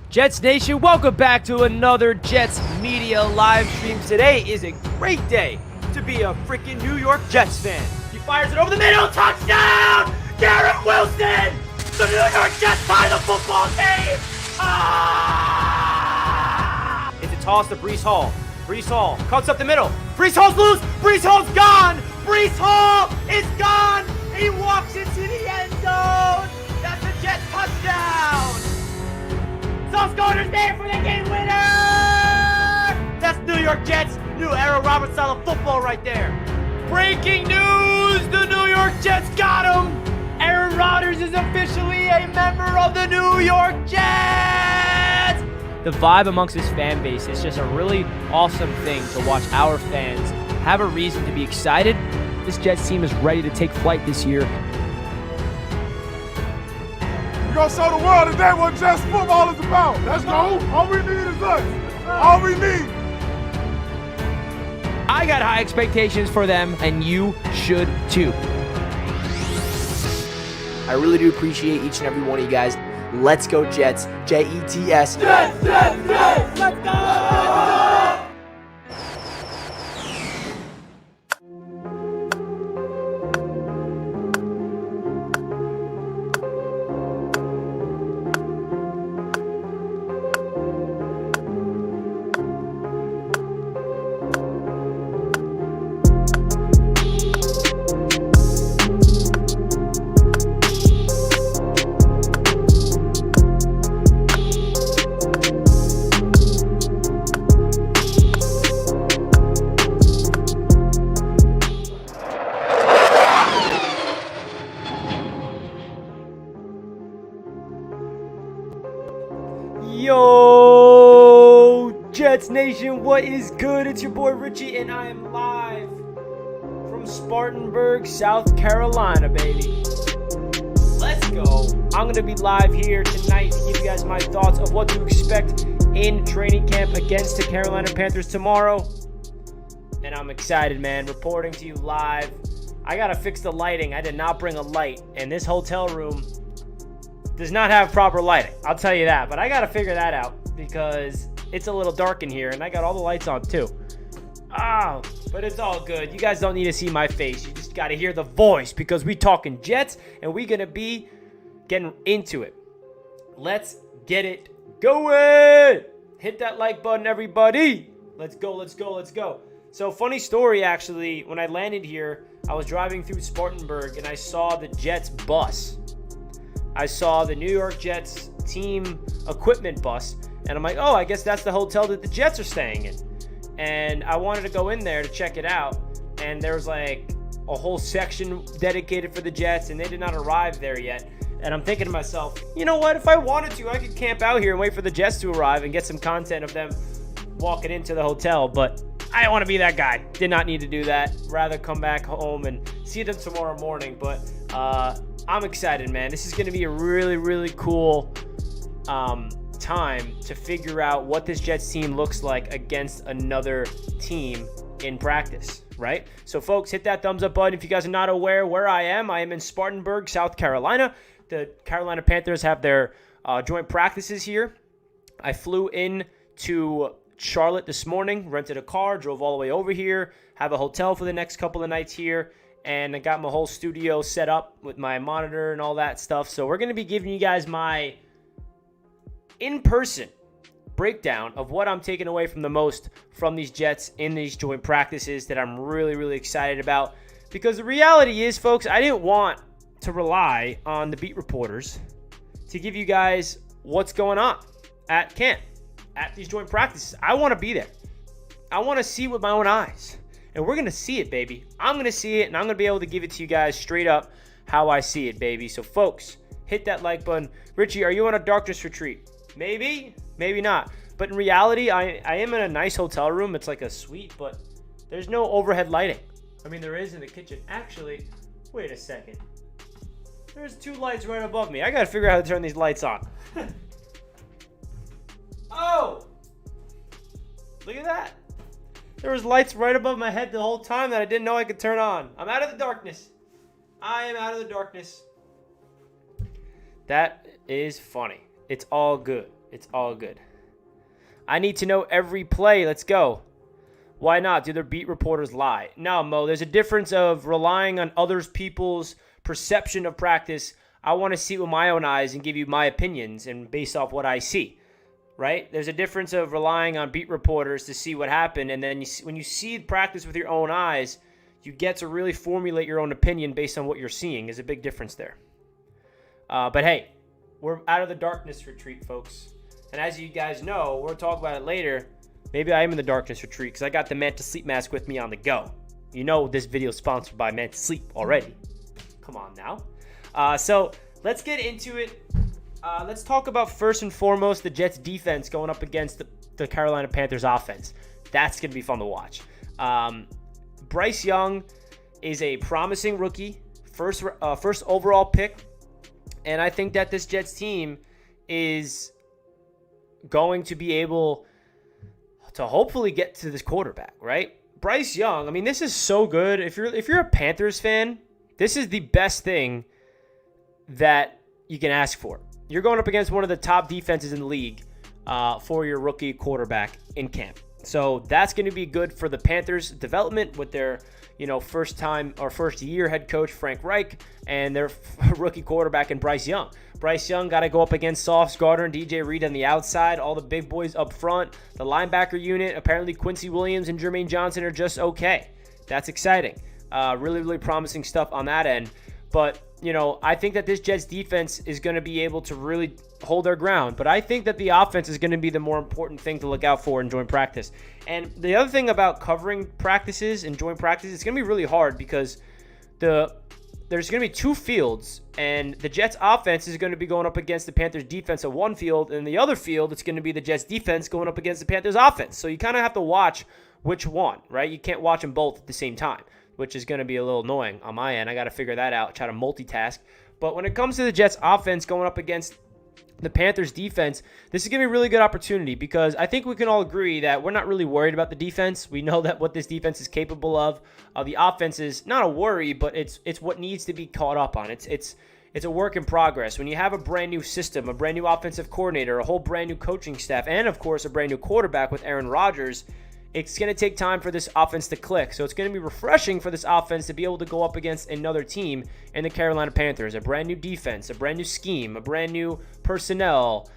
Jets Nation, welcome back to another Jets Media live stream. Today is a great day to be a freaking New York Jets fan. He fires it over the middle, touchdown! Garrett Wilson! The New York Jets tie the football game! Ah! It's a toss to Breece Hall. Breece Hall cuts up the middle. Breece Hall's loose! Breece Hall's gone! Breece Hall is gone! He walks into the end zone! That's a Jets touchdown! Sauce Gardner's there for the game winner! That's New York Jets, new era Robert style of football right there. Breaking news! The New York Jets got him! Aaron Rodgers is officially a member of the New York Jets! The vibe amongst his fan base is just a really awesome thing to watch our fans have a reason to be excited. This Jets team is ready to take flight this year. We're going to show the world today what Jets football is about. Let's go. All we need is us. All we need. I got high expectations for them, and you should too. I really do appreciate each and every one of you guys. Let's go Jets. Jets. Jets, Jets, Jets. Let's go! Yo, Jets Nation, what is good? It's your boy Richie, and I am live from Spartanburg, South Carolina, baby. Let's go. I'm going to be live here tonight to give you guys my thoughts of what to expect in training camp against the Carolina Panthers tomorrow. And I'm excited, man, reporting to you live. I got to fix the lighting. I did not bring a light, and this hotel room does not have proper lighting. I'll tell you that, but I got to figure that out because it's a little dark in here and I got all the lights on too. Oh, but it's all good. You guys don't need to see my face. You just got to hear the voice because we talking Jets and we going to be getting into it. Let's get it going. Hit that like button, everybody. Let's go, let's go, let's go. So funny story, actually, when I landed here, I was driving through Spartanburg and I saw the Jets bus. I saw the New York Jets team equipment bus, and I'm like, oh, I guess that's the hotel that the Jets are staying in. And I wanted to go in there to check it out, and there was like a whole section dedicated for the Jets, and they did not arrive there yet. And I'm thinking to myself, you know what? If I wanted to, I could camp out here and wait for the Jets to arrive and get some content of them walking into the hotel, but I don't want to be that guy. Did not need to do that. Rather come back home and see them tomorrow morning, but I'm excited, man. This is going to be a really, really cool time to figure out what this Jets team looks like against another team in practice, right? So, folks, hit that thumbs up button. If you guys are not aware where I am in Spartanburg, South Carolina. The Carolina Panthers have their joint practices here. I flew in to Charlotte this morning, rented a car, drove all the way over here, have a hotel for the next couple of nights here. And I got my whole studio set up with my monitor and all that stuff. So we're going to be giving you guys my in-person breakdown of what I'm taking away from the most from these Jets in these joint practices that I'm really, really excited about. Because the reality is, folks, I didn't want to rely on the beat reporters to give you guys what's going on at camp, at these joint practices. I want to be there. I want to see with my own eyes. And we're going to see it, baby. I'm going to see it, and I'm going to be able to give it to you guys straight up how I see it, baby. So, folks, hit that like button. Richie, are you on a darkness retreat? Maybe, maybe not. But in reality, I am in a nice hotel room. It's like a suite, but there's no overhead lighting. I mean, there is in the kitchen. Actually, wait a second. There's two lights right above me. I got to figure out how to turn these lights on. Oh! Look at that. There was lights right above my head the whole time that I didn't know I could turn on. I'm out of the darkness. I am out of the darkness. That is funny. It's all good. It's all good. I need to know every play. Let's go. Why not? Do their beat reporters lie? No, Mo. There's a difference of relying on others people's perception of practice. I want to see it with my own eyes and give you my opinions and based off what I see, right? There's a difference of relying on beat reporters to see what happened, and then when you see practice with your own eyes, you get to really formulate your own opinion based on what you're seeing. There's a big difference there. But hey, we're out of the darkness retreat, folks. And as you guys know, we'll talk about it later. Maybe I am in the darkness retreat because I got the Manta Sleep mask with me on the go. You know this video is sponsored by Manta Sleep already. Come on now. So let's get into it. Let's talk about first and foremost the Jets defense going up against the Carolina Panthers offense. That's going to be fun to watch. Bryce Young is a promising rookie, first overall pick. And I think that this Jets team is going to be able to hopefully get to this quarterback, right? Bryce Young, I mean, this is so good. If you're a Panthers fan, this is the best thing that you can ask for. You're going up against one of the top defenses in the league for your rookie quarterback in camp. So that's going to be good for the Panthers' development with their, first year head coach Frank Reich and their rookie quarterback in Bryce Young. Bryce Young got to go up against Sauce Gardner and DJ Reed on the outside, all the big boys up front. The linebacker unit, apparently Quincy Williams and Jermaine Johnson are just okay. That's exciting. Really, really promising stuff on that end. But, I think that this Jets defense is going to be able to really hold their ground. But I think that the offense is going to be the more important thing to look out for in joint practice. And the other thing about covering practices and joint practices, it's going to be really hard because there's going to be two fields. And the Jets offense is going to be going up against the Panthers defense at one field. And the other field, it's going to be the Jets defense going up against the Panthers offense. So you kind of have to watch which one, right? You can't watch them both at the same time, which is going to be a little annoying on my end. I got to figure that out, try to multitask. But when it comes to the Jets offense going up against the Panthers defense, this is going to be a really good opportunity because I think we can all agree that we're not really worried about the defense. We know that what this defense is capable of. The offense is not a worry, but it's what needs to be caught up on. It's a work in progress. When you have a brand new system, a brand new offensive coordinator, a whole brand new coaching staff, and of course a brand new quarterback with Aaron Rodgers, it's going to take time for this offense to click. So it's going to be refreshing for this offense to be able to go up against another team in the Carolina Panthers. A brand new defense, a brand new scheme, a brand new personnel,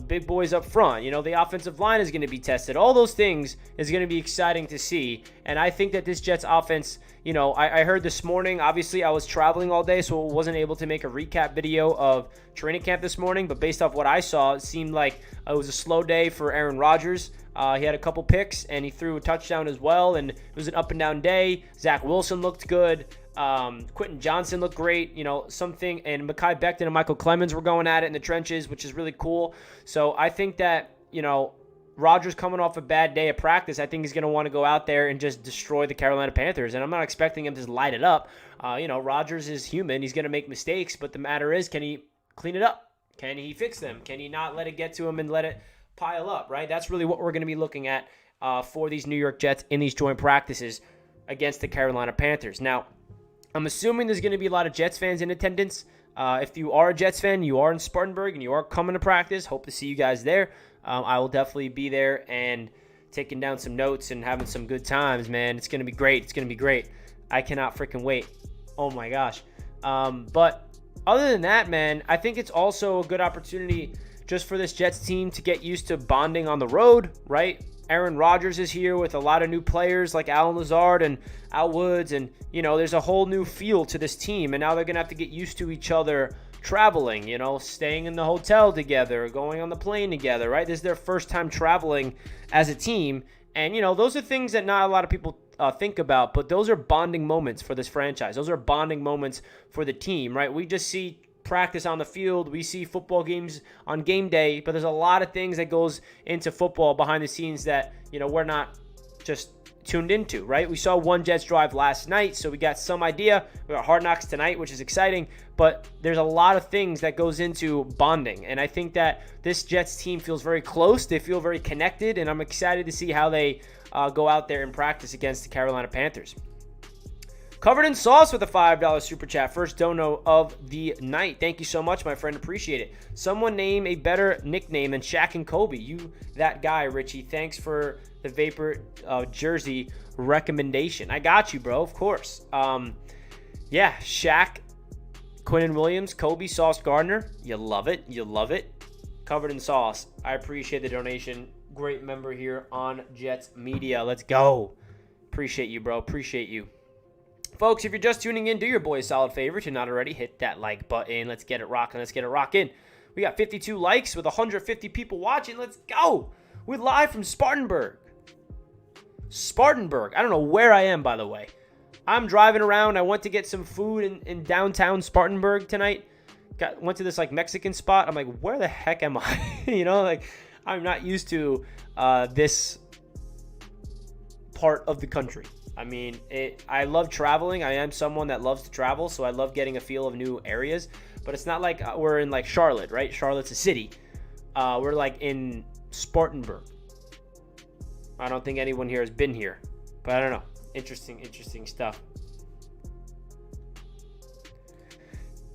big boys up front. The offensive line is going to be tested. All those things is going to be exciting to see. And I think that this Jets offense, I heard this morning, obviously I was traveling all day, so I wasn't able to make a recap video of training camp this morning. But based off what I saw, it seemed like it was a slow day for Aaron Rodgers. He had a couple picks, and he threw a touchdown as well, and it was an up-and-down day. Zach Wilson looked good. Quentin Johnson looked great. And Mekhi Becton and Michael Clemens were going at it in the trenches, which is really cool. So I think that, Rodgers coming off a bad day of practice, I think he's going to want to go out there and just destroy the Carolina Panthers, and I'm not expecting him to just light it up. Rodgers is human. He's going to make mistakes, but the matter is, can he clean it up? Can he fix them? Can he not let it get to him and let it pile up, right? That's really what we're going to be looking at for these New York Jets in these joint practices against the Carolina Panthers. Now, I'm assuming there's going to be a lot of Jets fans in attendance. If you are a Jets fan, you are in Spartanburg, and you are coming to practice, hope to see you guys there. I will definitely be there and taking down some notes and having some good times, man. It's going to be great. It's going to be great. I cannot freaking wait. Oh, my gosh. But other than that, man, I think it's also a good opportunity just for this Jets team to get used to bonding on the road, right? Aaron Rodgers is here with a lot of new players like Allen Lazard and Al Woods, and, there's a whole new feel to this team, and now they're going to have to get used to each other traveling, staying in the hotel together, going on the plane together, right? This is their first time traveling as a team, and, those are things that not a lot of people think about, but those are bonding moments for this franchise. Those are bonding moments for the team, right? We just see practice on the field, we see football games on game day, but there's a lot of things that goes into football behind the scenes that we're not just tuned into, right? We saw one Jets drive last night, so we got some idea. We got Hard Knocks tonight, which is exciting, but there's a lot of things that goes into bonding, and I think that this Jets team feels very close. They feel very connected, and I'm excited to see how they go out there and practice against the Carolina Panthers. Covered in Sauce with a $5 super chat. First dono of the night. Thank you so much, my friend. Appreciate it. Someone name a better nickname than Shaq and Kobe. You, that guy, Richie. Thanks for the Vapor jersey recommendation. I got you, bro. Of course. Yeah, Shaq, Quinnen Williams, Kobe, Sauce Gardner. You love it. You love it. Covered in Sauce. I appreciate the donation. Great member here on Jets Media. Let's go. Appreciate you, bro. Appreciate you. Folks, if you're just tuning in, do your boy a solid favor. If you're not already, hit that like button. Let's get it rocking. Let's get it rocking. We got 52 likes with 150 people watching. Let's go. We're live from Spartanburg. Spartanburg. I don't know where I am, by the way. I'm driving around. I went to get some food in downtown Spartanburg tonight. Went to this like Mexican spot. I'm like, where the heck am I? You know, like I'm not used to this part of the country. I mean, I love traveling. I am someone that loves to travel, so I love getting a feel of new areas. But it's not like we're in like Charlotte, right? Charlotte's a city. We're like in Spartanburg. I don't think anyone here has been here, but I don't know. Interesting stuff.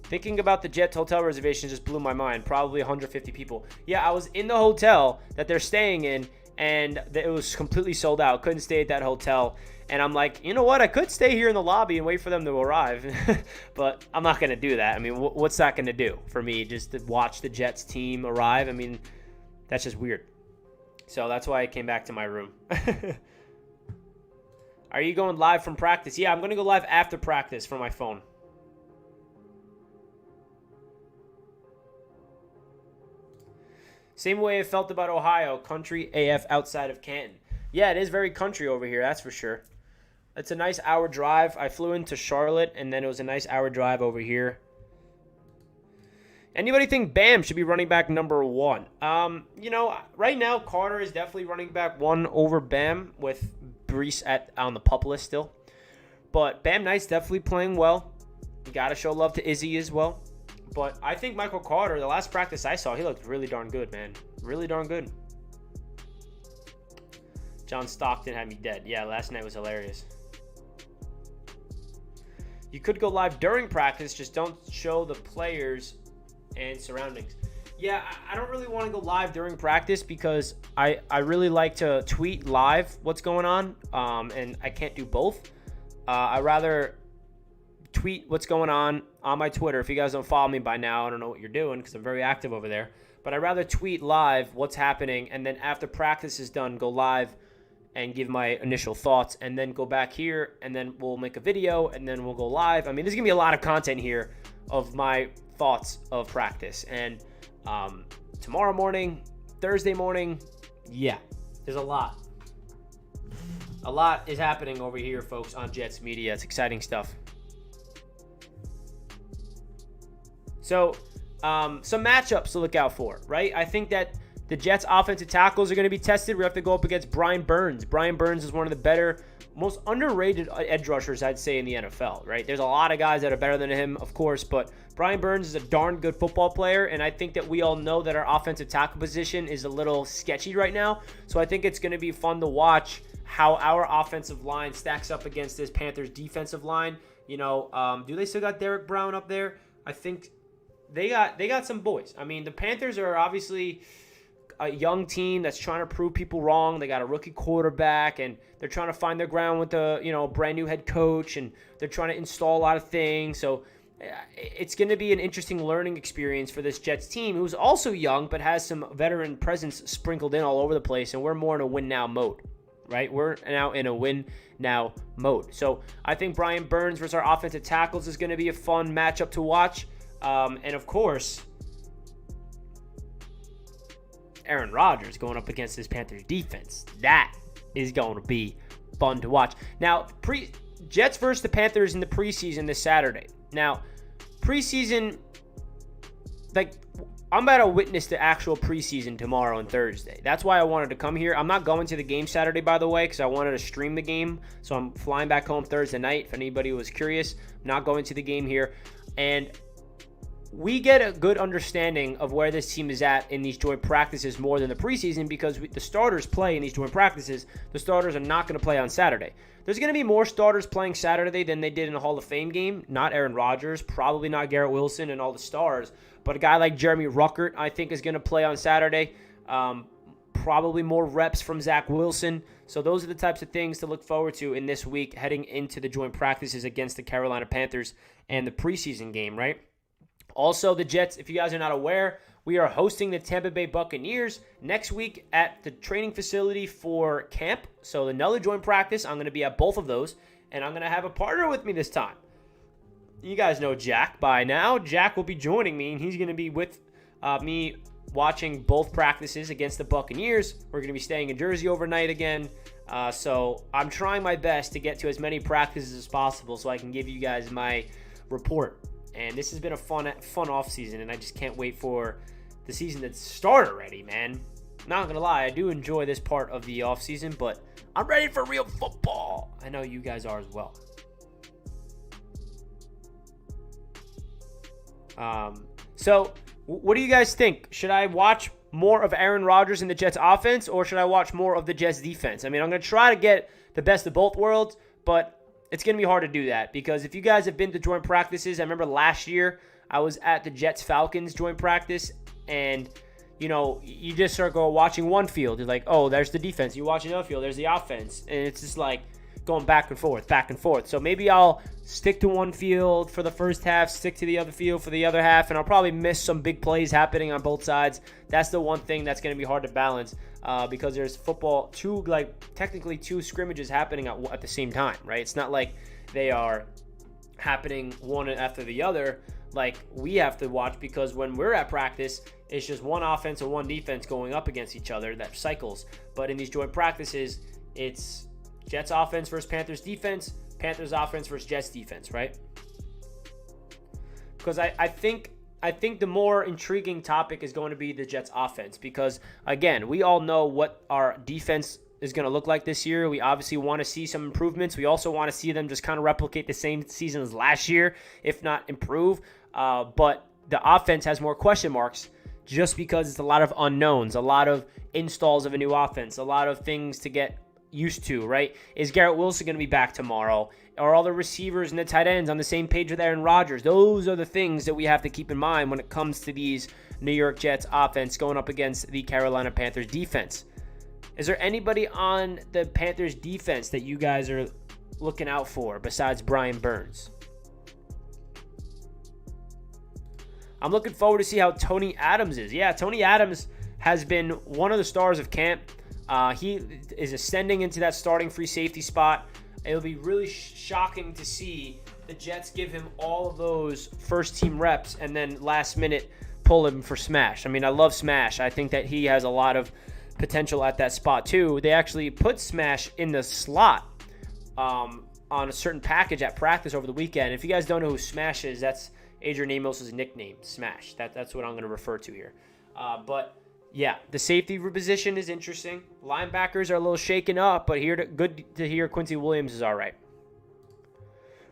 Thinking about the Jets hotel reservations just blew my mind. Probably 150 people. Yeah, I was in the hotel that they're staying in, and it was completely sold out. Couldn't stay at that hotel. And I'm like, you know what? I could stay here in the lobby and wait for them to arrive. But I'm not going to do that. I mean, what's that going to do for me? Just to watch the Jets team arrive? I mean, that's just weird. So that's why I came back to my room. Are you going live from practice? Yeah, I'm going to go live after practice from my phone. Same way I felt about Ohio, country AF outside of Canton. Yeah, it is very country over here, that's for sure. It's a nice hour drive. I flew into Charlotte, and then it was a nice hour drive over here. Anybody think Bam should be running back number 1? You know, right now, Carter is definitely running back 1 over Bam with Brees on the PUP list still. But Bam Knight's definitely playing well. You got to show love to Izzy as well. But I think Michael Carter, the last practice I saw, he looked really darn good, man. Really darn good. John Stockton had me dead. Yeah, last night was hilarious. You could go live during practice, just don't show the players and surroundings. Yeah, I don't really want to go live during practice because I really like to tweet live what's going on, and I can't do both. I'd rather tweet what's going on my Twitter. If you guys don't follow me by now, I don't know what you're doing because I'm very active over there. But I'd rather tweet live what's happening, and then after practice is done, go live and give my initial thoughts, and then go back here, and then we'll make a video, and then we'll go live. I mean, there's going to be a lot of content here of my thoughts of practice. And tomorrow morning, Thursday morning, yeah, there's a lot. A lot is happening over here, folks, on Jets Media. It's exciting stuff. So, some matchups to look out for, right? I think that the Jets' offensive tackles are going to be tested. We have to go up against Brian Burns. Brian Burns is one of the better, most underrated edge rushers, I'd say, in the NFL, right? There's a lot of guys that are better than him, of course, but Brian Burns is a darn good football player, and I think that we all know that our offensive tackle position is a little sketchy right now. So I think it's going to be fun to watch how our offensive line stacks up against this Panthers defensive line. You know, do they still got Derek Brown up there? I think they got some boys. I mean, the Panthers are obviously a young team that's trying to prove people wrong. They got a rookie quarterback, and they're trying to find their ground with a brand new head coach, and they're trying to install a lot of things. So it's going to be an interesting learning experience for this Jets team, who's also young but has some veteran presence sprinkled in all over the place, and we're more in a win-now mode, right? We're now in a win-now mode. So I think Brian Burns versus our offensive tackles is going to be a fun matchup to watch. And, of course, Aaron Rodgers going up against this Panthers defense. That is going to be fun to watch. Now, Jets versus the Panthers in the preseason this Saturday. Now, preseason, I'm about to witness the actual preseason tomorrow and Thursday. That's why I wanted to come here. I'm not going to the game Saturday, by the way, because I wanted to stream the game. So I'm flying back home Thursday night, if anybody was curious. I'm not going to the game here. And we get a good understanding of where this team is at in these joint practices more than the preseason, because the starters play in these joint practices. The starters are not going to play on Saturday. There's going to be more starters playing Saturday than they did in the Hall of Fame game. Not Aaron Rodgers, probably not Garrett Wilson and all the stars, but a guy like Jeremy Ruckert, I think, is going to play on Saturday. Probably more reps from Zach Wilson. So those are the types of things to look forward to in this week heading into the joint practices against the Carolina Panthers and the preseason game, right? Also, the Jets, if you guys are not aware, we are hosting the Tampa Bay Buccaneers next week at the training facility for camp. So another joint practice. I'm going to be at both of those, and I'm going to have a partner with me this time. You guys know Jack by now. Jack will be joining me, and he's going to be with me watching both practices against the Buccaneers. We're going to be staying in Jersey overnight again. So I'm trying my best to get to as many practices as possible so I can give you guys my report. And this has been a fun off season, and I just can't wait for the season to start already, man. Not going to lie, I do enjoy this part of the off season, but I'm ready for real football. I know you guys are as well. So what do you guys think? Should I watch more of Aaron Rodgers and the Jets offense, or should I watch more of the Jets defense? I mean, I'm going to try to get the best of both worlds, but it's going to be hard to do that because if you guys have been to joint practices, I remember last year I was at the Jets-Falcons joint practice, and, you know, you just start watching one field. You're like, oh, there's the defense. You watch another field, there's the offense. And it's just like going back and forth, back and forth. So maybe I'll stick to one field for the first half, stick to the other field for the other half, and I'll probably miss some big plays happening on both sides. That's the one thing that's going to be hard to balance because there's technically two scrimmages happening at the same time, right? It's not like they are happening one after the other like we have to watch, because when we're at practice, it's just one offense and one defense going up against each other that cycles. But in these joint practices, it's Jets offense versus Panthers defense, Panthers offense versus Jets defense, right? Because I think the more intriguing topic is going to be the Jets offense, because again, we all know what our defense is going to look like this year. We obviously want to see some improvements. We also want to see them just kind of replicate the same season as last year, if not improve. But the offense has more question marks just because it's a lot of unknowns, a lot of installs of a new offense, a lot of things to get used to, right? Is Garrett Wilson going to be back tomorrow? Are all the receivers and the tight ends on the same page with Aaron Rodgers? Those are the things that we have to keep in mind when it comes to these New York Jets offense going up against the Carolina Panthers defense. Is there anybody on the Panthers defense that you guys are looking out for besides Brian Burns? I'm looking forward to see how Tony Adams is. Yeah, Tony Adams has been one of the stars of camp. He is ascending into that starting free safety spot. It'll be really shocking to see the Jets give him all of those first-team reps and then last minute pull him for Smash. I mean, I love Smash. I think that he has a lot of potential at that spot too. They actually put Smash in the slot on a certain package at practice over the weekend. If you guys don't know who Smash is, that's Adrian Amos' nickname, Smash. That's what I'm going to refer to here. But yeah, the safety position is interesting. Linebackers are a little shaken up, but good to hear Quincy Williams is all right.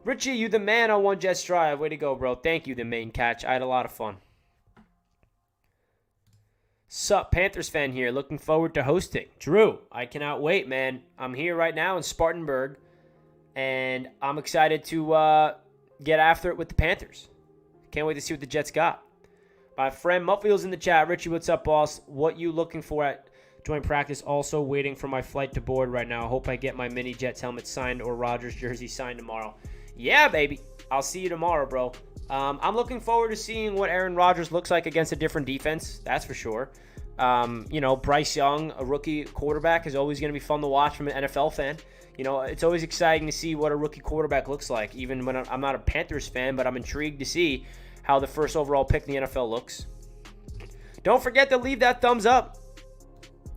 Richie, you the man on One Jets Drive. Way to go, bro. Thank you, the main catch. I had a lot of fun. Sup, Panthers fan here. Looking forward to hosting. Drew, I cannot wait, man. I'm here right now in Spartanburg, and I'm excited to get after it with the Panthers. Can't wait to see what the Jets got. My friend Muffield's in the chat. Richie, what's up, boss? What you looking for at joint practice? Also waiting for my flight to board right now. Hope I get my mini Jets helmet signed or Rodgers jersey signed tomorrow. Yeah, baby. I'll see you tomorrow, bro. I'm looking forward to seeing what Aaron Rodgers looks like against a different defense. That's for sure. Bryce Young, a rookie quarterback, is always going to be fun to watch from an NFL fan. You know, it's always exciting to see what a rookie quarterback looks like, even when I'm not a Panthers fan, but I'm intrigued to see how the first overall pick in the NFL looks. Don't forget to leave that thumbs up.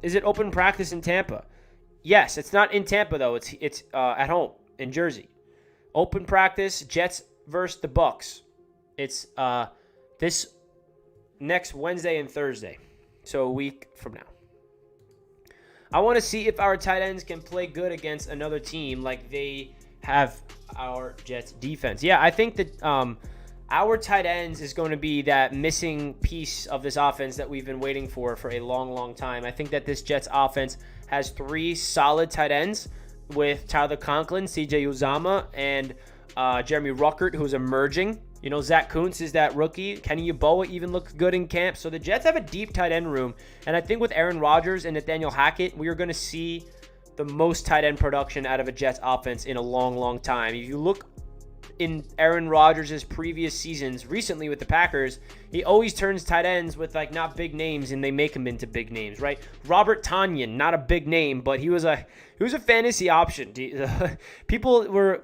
Is it open practice in Tampa? Yes, it's not in Tampa, though. It's at home in Jersey. Open practice, Jets versus the Bucs. It's this next Wednesday and Thursday, so a week from now. I want to see if our tight ends can play good against another team like they have our Jets defense. Yeah, I think that our tight ends is going to be that missing piece of this offense that we've been waiting for a long, long time. I think that this Jets offense has three solid tight ends. with Tyler Conklin, CJ Uzama, and Jeremy Ruckert, who's emerging. You know, Zach Kuntz is that rookie. Kenny Yeboah even looked good in camp. So the Jets have a deep tight end room. And I think with Aaron Rodgers and Nathaniel Hackett, we are going to see the most tight end production out of a Jets offense in a long, long time. If you look in Aaron Rodgers' previous seasons, recently with the Packers, he always turns tight ends with like not big names, and they make him into big names, right? Robert Tonyan, not a big name, but he was a fantasy option. People were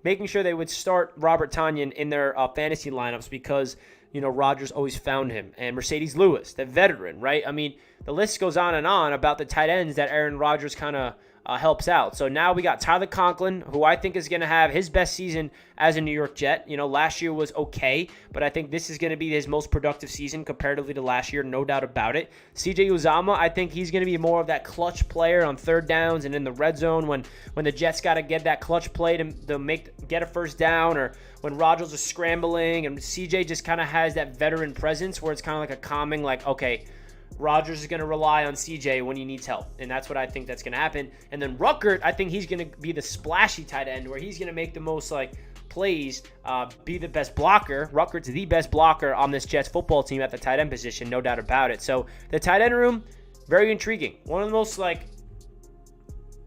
making sure they would start Robert Tonyan in their fantasy lineups because, you know, Rodgers always found him. And Mercedes Lewis, the veteran, right? I mean, the list goes on and on about the tight ends that Aaron Rodgers kind of helps out. So now we got Tyler Conklin, who I think is going to have his best season as a New York Jet. You know, last year was okay, but I think this is going to be his most productive season comparatively to last year, no doubt about it. CJ Uzama, I think he's going to be more of that clutch player on third downs and in the red zone when the Jets got to get that clutch play to get a first down, or when Rodgers is scrambling, and CJ just kind of has that veteran presence where it's kind of like a calming, like, okay, Rodgers is going to rely on CJ when he needs help, and that's what I think that's going to happen. And then Ruckert, I think he's going to be the splashy tight end where he's going to make the most like plays, be the best blocker. Ruckert's the best blocker on this Jets football team at the tight end position, no doubt about it. So the tight end room, very intriguing. One of the most I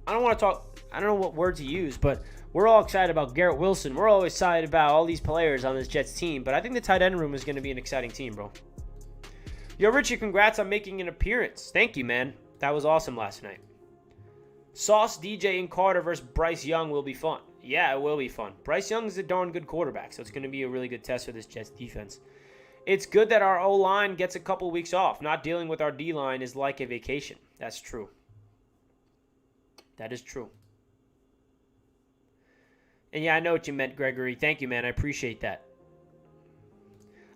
don't know what word to use, but we're all excited about Garrett Wilson. We're all excited about all these players on this Jets team, but I think the tight end room is going to be an exciting team, bro. Yo, Richie, congrats on making an appearance. Thank you, man. That was awesome last night. Sauce, DJ, and Carter versus Bryce Young will be fun. Yeah, it will be fun. Bryce Young is a darn good quarterback, so it's going to be a really good test for this Jets defense. It's good that our O-line gets a couple weeks off. Not dealing with our D-line is like a vacation. That's true. That is true. And yeah, I know what you meant, Gregory. Thank you, man. I appreciate that.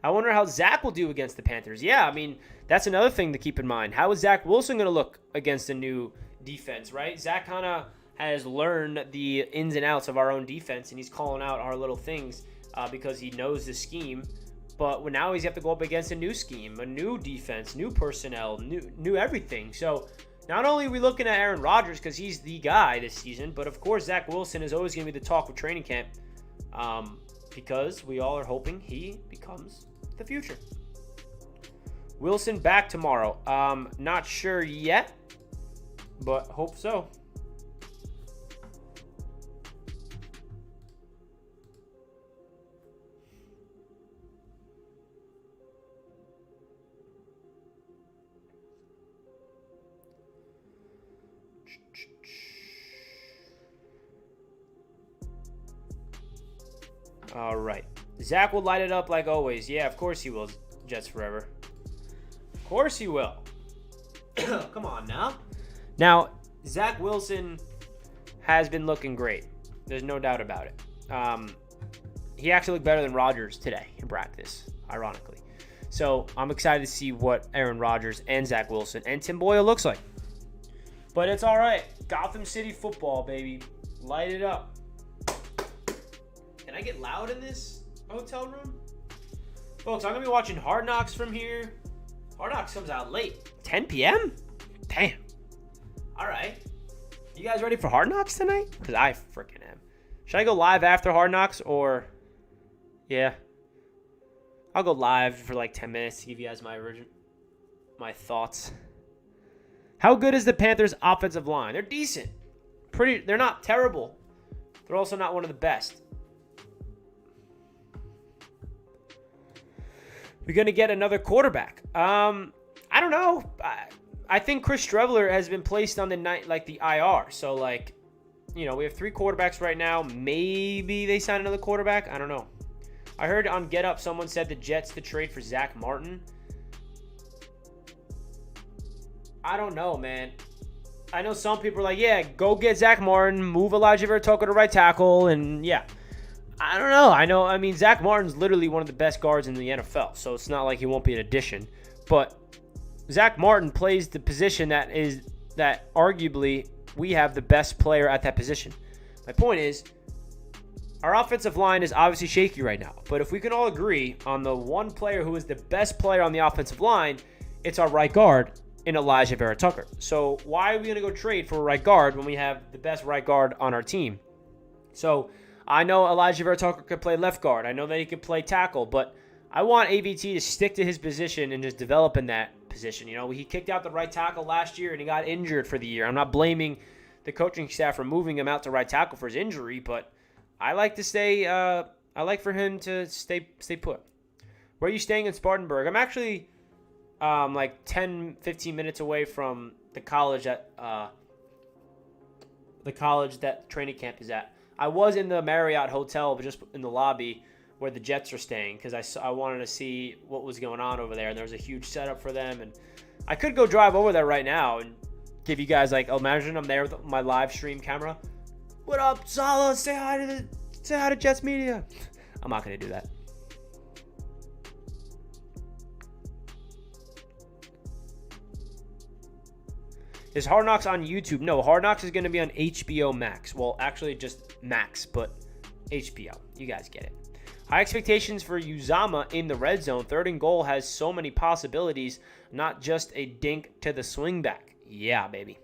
I wonder how Zach will do against the Panthers. Yeah, I mean, that's another thing to keep in mind. How is Zach Wilson going to look against a new defense, right? Zach kind of has learned the ins and outs of our own defense, and he's calling out our little things because he knows the scheme. But now he's have to go up against a new scheme, a new defense, new personnel, new everything. So not only are we looking at Aaron Rodgers because he's the guy this season, but of course Zach Wilson is always going to be the talk of training camp because we all are hoping he becomes the future. Wilson back tomorrow. Not sure yet, but hope so. All right. Zach will light it up like always. Yeah, of course he will. Jets forever. Of course he will. Come on now. Now, Zach Wilson has been looking great. There's no doubt about it. He actually looked better than Rodgers today in practice, ironically. So I'm excited to see what Aaron Rodgers and Zach Wilson and Tim Boyle looks like. But it's all right. Gotham City football, baby. Light it up. Can I get loud in this hotel room? Folks, I'm going to be watching Hard Knocks from here. Hard Knocks comes out late. 10 p.m.? Damn. All right. You guys ready for Hard Knocks tonight? Because I freaking am. Should I go live after Hard Knocks or... Yeah. I'll go live for like 10 minutes to give you guys my thoughts. How good is the Panthers' offensive line? They're decent. They're not terrible. They're also not one of the best. We're going to get another quarterback. I don't know. I think Chris Streveler has been placed on the IR. So, we have 3 quarterbacks right now. Maybe they sign another quarterback. I don't know. I heard on Get Up someone said the Jets to trade for Zach Martin. I don't know, man. I know some people are like, yeah, go get Zach Martin, move Elijah Vertoko to right tackle, and yeah. I don't know. Zach Martin's literally one of the best guards in the NFL, so it's not like he won't be an addition. But Zach Martin plays the position that arguably we have the best player at that position. My point is, our offensive line is obviously shaky right now. But if we can all agree on the one player who is the best player on the offensive line, it's our right guard, in Elijah Vera Tucker. So why are we going to go trade for a right guard when we have the best right guard on our team? So I know Elijah Vera Tucker could play left guard. I know that he could play tackle, but I want AVT to stick to his position and just develop in that position. You know, he kicked out the right tackle last year and he got injured for the year. I'm not blaming the coaching staff for moving him out to right tackle for his injury, but I like to stay. I like for him to stay put. Where are you staying in Spartanburg? I'm actually like 10, 15 minutes away from the college that training camp is at. I was in the Marriott Hotel, but just in the lobby where the Jets are staying, because I wanted to see what was going on over there. And there was a huge setup for them, and I could go drive over there right now and give you guys, like, imagine I'm there with my live stream camera. What up, Sala? Say hi to Jets Media. I'm not gonna do that. Is Hard Knocks on YouTube? No, Hard Knocks is going to be on HBO Max. Well, actually just Max, but HBO. You guys get it. High expectations for Uzama in the red zone. 3rd and goal has so many possibilities, not just a dink to the swing back. Yeah, baby.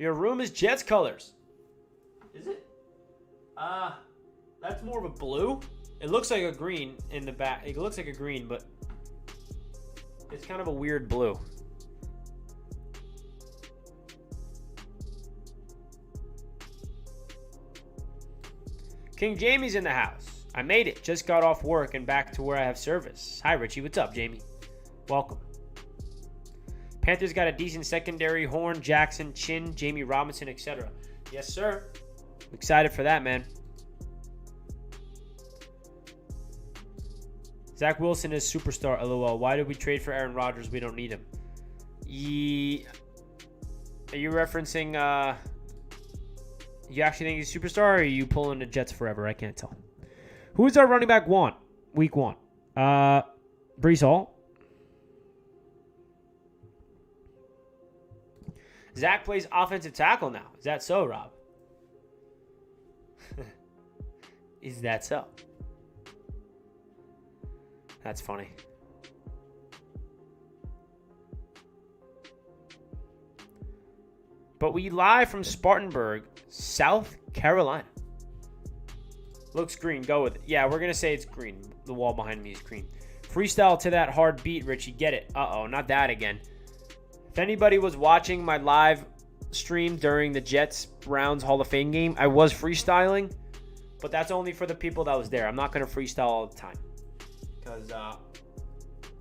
Your room is Jets colors. Is it? That's more of a blue. It looks like a green in the back. It looks like a green, but it's kind of a weird blue. King Jamie's in the house. I made it. Just got off work and back to where I have service. Hi, Richie. What's up, Jamie? Welcome. Panthers got a decent secondary. Horn, Jackson, Chin, Jamie Robinson, etc. Yes, sir. I'm excited for that, man. Zach Wilson is superstar, LOL. Why did we trade for Aaron Rodgers? We don't need him. Are you referencing, you actually think he's a superstar, or are you pulling the Jets forever? I can't tell. Who's our running back week 1? Brees Hall. Zach plays offensive tackle now. Is that so, Rob? Is that so? That's funny. But we live from Spartanburg, South Carolina. Looks green. Go with it. Yeah, we're going to say it's green. The wall behind me is green. Freestyle to that hard beat, Richie. Get it. Uh-oh, not that again. If anybody was watching my live stream during the Jets-Browns Hall of Fame game, I was freestyling, but that's only for the people that was there. I'm not going to freestyle all the time because,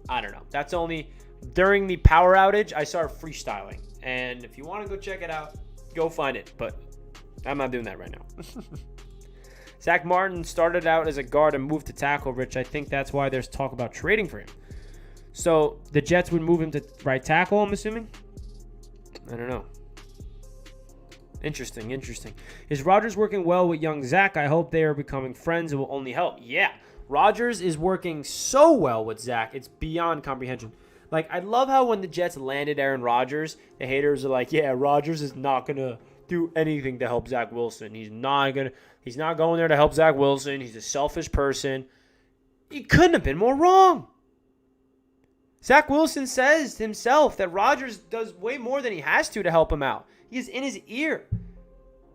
I don't know. That's only during the power outage, I started freestyling. And if you want to go check it out, go find it. But I'm not doing that right now. Zach Martin started out as a guard and moved to tackle, Rich. I think that's why there's talk about trading for him. So the Jets would move him to right tackle, I'm assuming? I don't know. Interesting. Is Rodgers working well with young Zach? I hope they are becoming friends. It will only help. Yeah, Rodgers is working so well with Zach. It's beyond comprehension. Like, I love how when the Jets landed Aaron Rodgers, the haters are like, yeah, Rodgers is not going to do anything to help Zach Wilson. He's not going there to help Zach Wilson. He's a selfish person. He couldn't have been more wrong. Zach Wilson says himself that Rodgers does way more than he has to help him out. He's in his ear.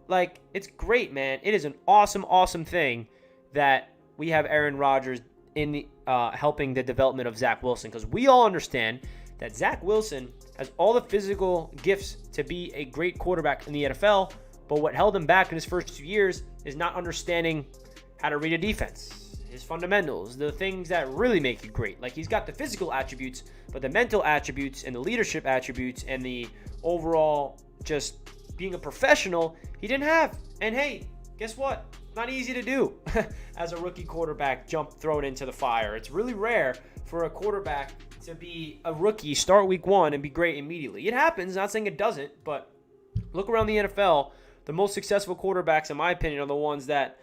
Like, it's great, man. It is an awesome, awesome thing that we have Aaron Rodgers in the helping the development of Zach Wilson, because we all understand that Zach Wilson has all the physical gifts to be a great quarterback in the NFL, but what held him back in his first 2 years is not understanding how to read a defense, his fundamentals, the things that really make you great. Like, he's got the physical attributes, but the mental attributes and the leadership attributes and the overall just being a professional, he didn't have. And hey, guess what? Not easy to do as a rookie quarterback, throw it into the fire. It's really rare for a quarterback to be a rookie, start week 1, and be great immediately. It happens, not saying it doesn't, but look around the NFL. The most successful quarterbacks, in my opinion, are the ones that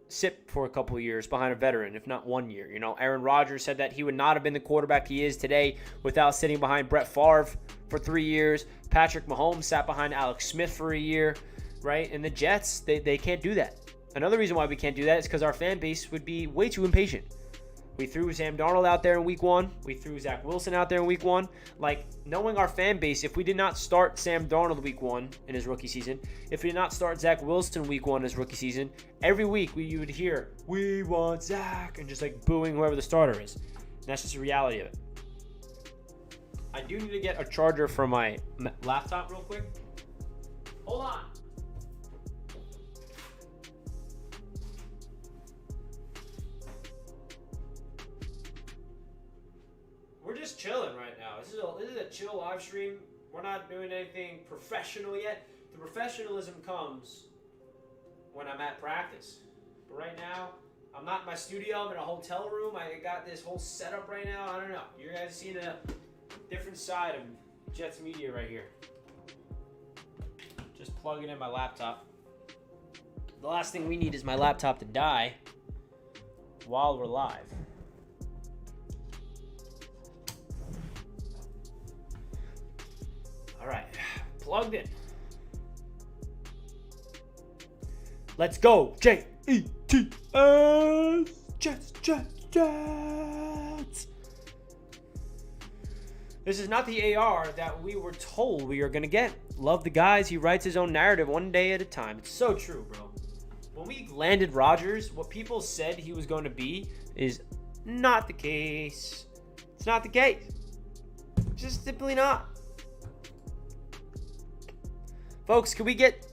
sit for a couple of years behind a veteran, if not 1 year. You know, Aaron Rodgers said that he would not have been the quarterback he is today without sitting behind Brett Favre for 3 years. Patrick Mahomes sat behind Alex Smith for a year, right? And the Jets, they can't do that. Another reason why we can't do that is because our fan base would be way too impatient. We threw Sam Darnold out there in week 1. We threw Zach Wilson out there in week 1. Like, knowing our fan base, if we did not start Sam Darnold week 1 in his rookie season, if we did not start Zach Wilson week 1 in his rookie season, every week you would hear, "We want Zach," and just like booing whoever the starter is. And that's just the reality of it. I do need to get a charger for my laptop real quick. Hold on. We're just chilling right now. This is a chill live stream. We're not doing anything professional yet. The professionalism comes when I'm at practice. But right now, I'm not in my studio. I'm in a hotel room. I got this whole setup right now. I don't know. You guys see the different side of Jets media right here. Just plugging in my laptop. The last thing we need is my laptop to die while we're live. All right, plugged in. Let's go, J-E-T-S, Jets, Jets, Jets. This is not the AR that we were told we are going to get. Love the guys. He writes his own narrative one day at a time. It's so true, bro. When we landed Rodgers, what people said he was going to be is not the case. It's not the case. It's just simply not. Folks, can we get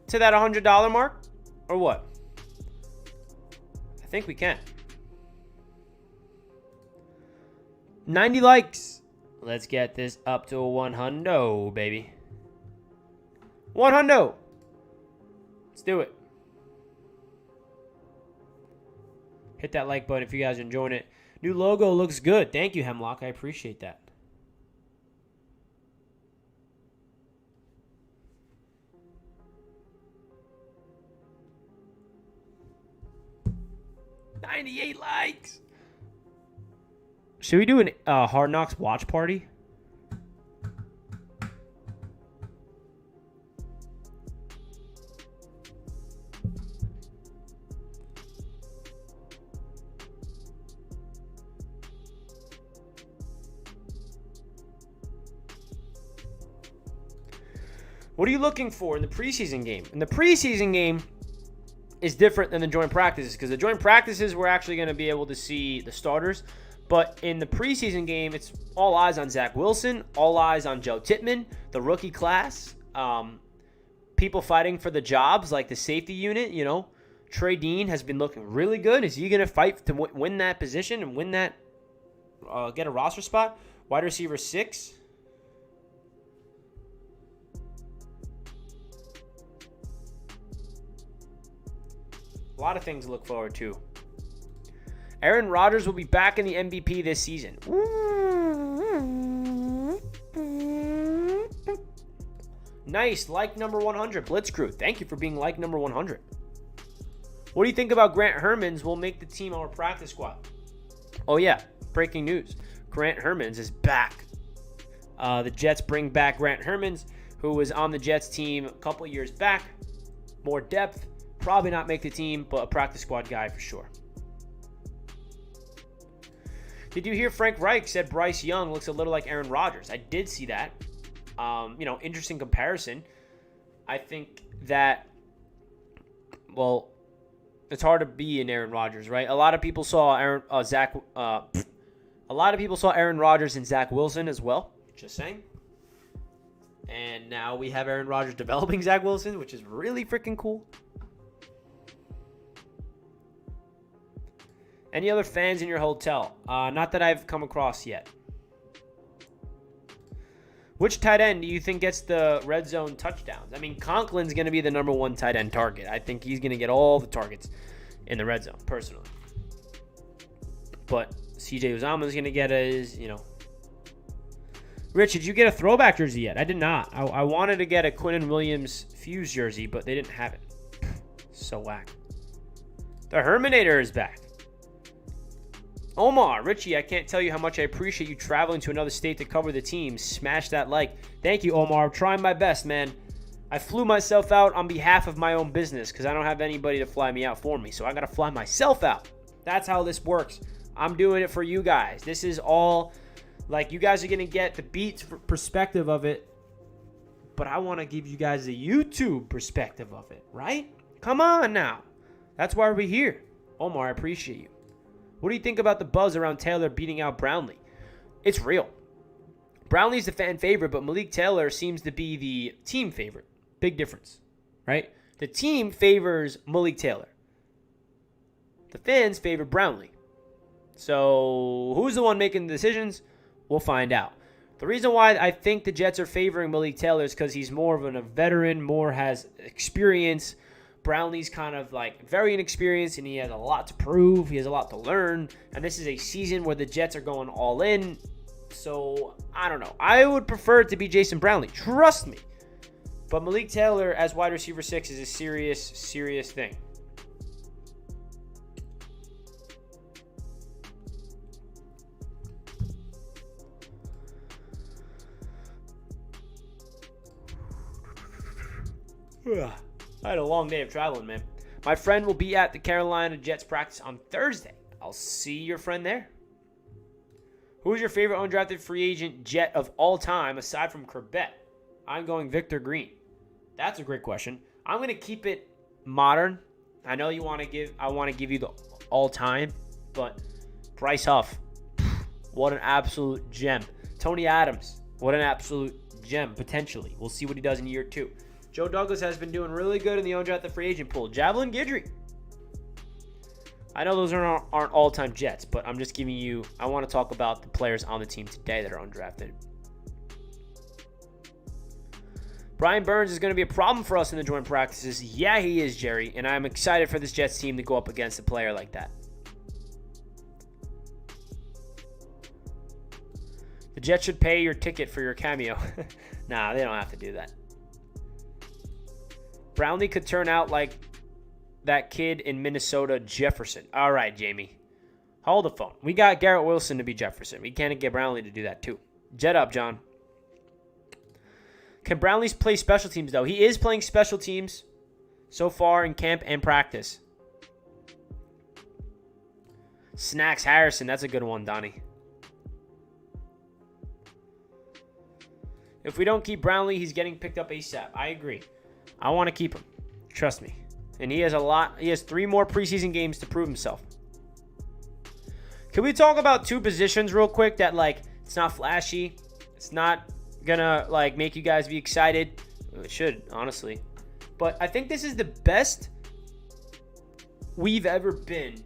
to that $100 mark or what? I think we can. 90 likes. Let's get this up to a 100, baby. 100. Let's do it. Hit that like button if you guys are enjoying it. New logo looks good. Thank you, Hemlock. I appreciate that. $98 likes. Should we do an Hard Knocks watch party? What are you looking for in the preseason game? In the preseason game is different than the joint practices because the joint practices we're actually going to be able to see the starters. But in the preseason game, it's all eyes on Zach Wilson, all eyes on Joe Tippmann, the rookie class, people fighting for the jobs like the safety unit. You know, Trey Dean has been looking really good. Is he going to fight to win that position and win that, get a roster spot? Wide receiver 6. A lot of things to look forward to. Aaron Rodgers will be back in the MVP this season. Nice. Like number 100. Blitz Crew. Thank you for being like number 100. What do you think about Grant Hermans will make the team our practice squad? Oh, yeah. Breaking news. Grant Hermans is back. The Jets bring back Grant Hermans, who was on the Jets team a couple years back. More depth. Probably not make the team, but a practice squad guy for sure. Did you hear Frank Reich said Bryce Young looks a little like Aaron Rodgers? I did see that. Interesting comparison. I think that, well, it's hard to be an Aaron Rodgers, right? A lot of people saw Aaron Rodgers and Zach Wilson as well. Just saying. And now we have Aaron Rodgers developing Zach Wilson, which is really freaking cool. Any other fans in your hotel? Not that I've come across yet. Which tight end do you think gets the red zone touchdowns? I mean, Conklin's going to be the number 1 tight end target. I think he's going to get all the targets in the red zone, personally. But CJ Uzomah's going to get his, Rich, did you get a throwback jersey yet? I did not. I wanted to get a Quinnen Williams Fuse jersey, but they didn't have it. So whack. The Herminator is back. Omar, Richie, I can't tell you how much I appreciate you traveling to another state to cover the team. Smash that like. Thank you, Omar. I'm trying my best, man. I flew myself out on behalf of my own business because I don't have anybody to fly me out for me. So I got to fly myself out. That's how this works. I'm doing it for you guys. This is all, like, you guys are going to get the Beats perspective of it, but I want to give you guys the YouTube perspective of it, right? Come on now. That's why we're here. Omar, I appreciate you. What do you think about the buzz around Taylor beating out Brownlee? It's real. Brownlee's the fan favorite, but Malik Taylor seems to be the team favorite. Big difference, right? The team favors Malik Taylor. The fans favor Brownlee. So who's the one making the decisions? We'll find out. The reason why I think the Jets are favoring Malik Taylor is because he's more of a veteran, more has experience. Brownlee's kind of like very inexperienced, and he has a lot to prove. He has a lot to learn. And this is a season where the Jets are going all in. So, I don't know. I would prefer it to be Jason Brownlee. Trust me. But Malik Taylor as wide receiver 6 is a serious, serious thing. I had a long day of traveling, man. My friend will be at the Carolina Jets practice on Thursday. I'll see your friend there. Who is your favorite undrafted free agent Jet of all time aside from Corbett? I'm going Victor Green. That's a great question. I'm going to keep it modern. I know you want to give. I want to give you the all time, but Bryce Huff, what an absolute gem. Tony Adams, what an absolute gem potentially. We'll see what he does in year 2. Joe Douglas has been doing really good in the undrafted free agent pool. Javelin Guidry. I know those aren't all-time Jets, but I'm just giving you, I want to talk about the players on the team today that are undrafted. Brian Burns is going to be a problem for us in the joint practices. Yeah, he is, Jerry, and I'm excited for this Jets team to go up against a player like that. The Jets should pay your ticket for your cameo. Nah, they don't have to do that. Brownlee could turn out like that kid in Minnesota, Jefferson. All right, Jamie. Hold the phone. We got Garrett Wilson to be Jefferson. We can't get Brownlee to do that too. Jet up, John. Can Brownlee play special teams, though? He is playing special teams so far in camp and practice. Snacks Harrison. That's a good one, Donnie. If we don't keep Brownlee, he's getting picked up ASAP. I agree. I want to keep him. Trust me. And he has 3 more preseason games to prove himself. Can we talk about 2 positions real quick that, like, it's not flashy. It's not going to, like, make you guys be excited. It should, honestly. But I think this is the best we've ever been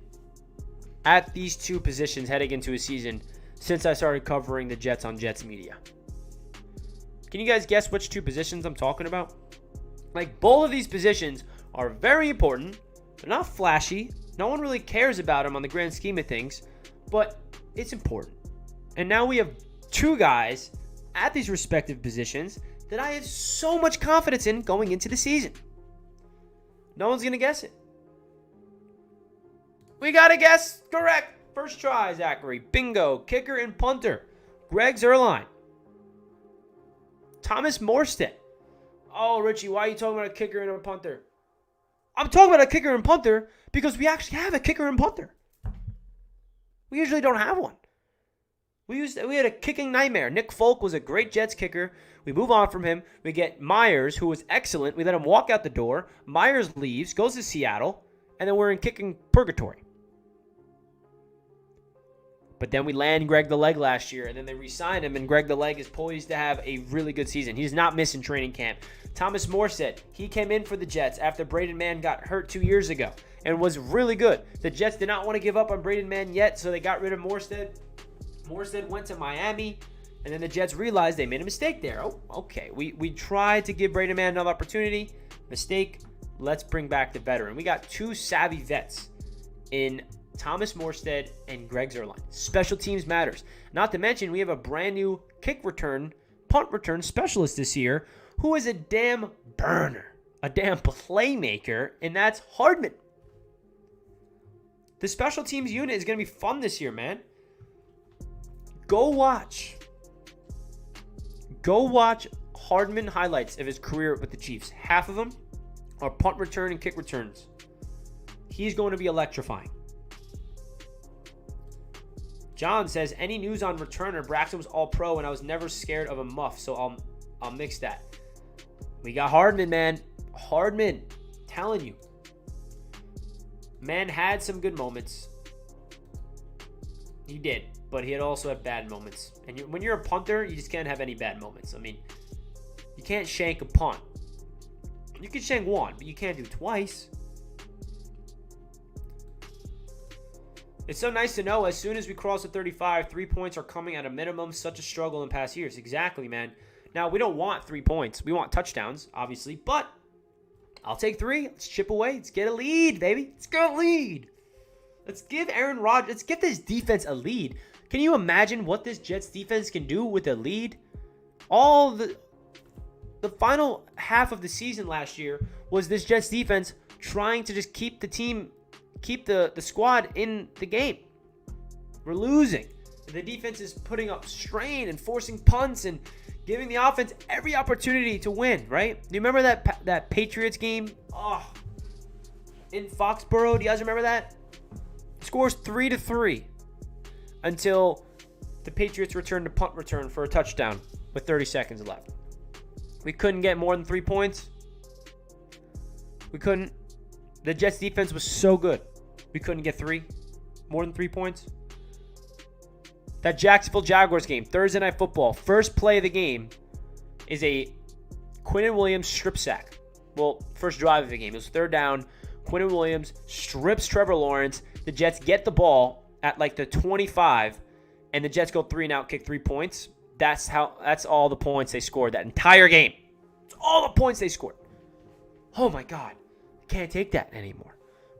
at these 2 positions heading into a season since I started covering the Jets on Jets Media. Can you guys guess which 2 positions I'm talking about? Like, both of these positions are very important. They're not flashy. No one really cares about them on the grand scheme of things, but it's important. And now we have 2 guys at these respective positions that I have so much confidence in going into the season. No one's going to guess it. We got to guess correct. First try, Zachary. Bingo. Kicker and punter. Greg Zuerlein. Thomas Morstead. Oh, Richie, why are you talking about a kicker and a punter? I'm talking about a kicker and punter because we actually have a kicker and punter. We usually don't have one. We had a kicking nightmare. Nick Folk was a great Jets kicker. We move on from him. We get Myers, who was excellent. We let him walk out the door. Myers leaves, goes to Seattle, and then we're in kicking purgatory. But then we land Greg the Leg last year, and then they re-signed him, and Greg the Leg is poised to have a really good season. He's not missing training camp. Thomas Morstead, he came in for the Jets after Braden Mann got hurt 2 years ago and was really good. The Jets did not want to give up on Braden Mann yet, so they got rid of Morstead. Morstead went to Miami, and then the Jets realized they made a mistake there. Oh, okay. We tried to give Braden Mann another opportunity. Mistake. Let's bring back the veteran. We got 2 savvy vets in Thomas Morstead and Greg Zuerlein. Special teams matters. Not to mention, we have a brand new kick return, punt return specialist this year who is a damn burner, a damn playmaker, and that's Hardman. The special teams unit is going to be fun this year, man. Go watch Hardman highlights of his career with the Chiefs. Half of them are punt return and kick returns. He's going to be electrifying. John says, any news on returner? Braxton was all pro and I was never scared of a muff, so I'll mix that. We got Hardman, man. Hardman, telling you. Man had some good moments. He did, but he had also had bad moments. And when you're a punter, you just can't have any bad moments. I mean, you can't shank a punt. You can shank one, but you can't do it twice. It's so nice to know as soon as we cross the 35, 3 points are coming at a minimum. Such a struggle in past years. Exactly, man. Now, we don't want 3 points. We want touchdowns, obviously, but I'll take 3. Let's chip away. Let's get a lead, baby. Let's get a lead. Let's give Aaron Rodgers, let's give this defense a lead. Can you imagine what this Jets defense can do with a lead? All the final half of the season last year was this Jets defense trying to just keep the squad in the game. We're losing. The defense is putting up strain and forcing punts and giving the offense every opportunity to win, right? Do you remember that Patriots game? Oh, in Foxborough, do you guys remember that? Scores 3-3 until the Patriots returned to punt return for a touchdown with 30 seconds left. We couldn't get more than 3 points. We couldn't. The Jets defense was so good. We couldn't get more than 3 points. That Jacksonville Jaguars game, Thursday Night Football, first play of the game is a Quinnen Williams strip sack. Well, first drive of the game. It was third down. Quinnen Williams strips Trevor Lawrence. The Jets get the ball at like the 25, and the Jets go 3-and-out, kick 3 points. That's all the points they scored that entire game. It's all the points they scored. Oh my God. I can't take that anymore.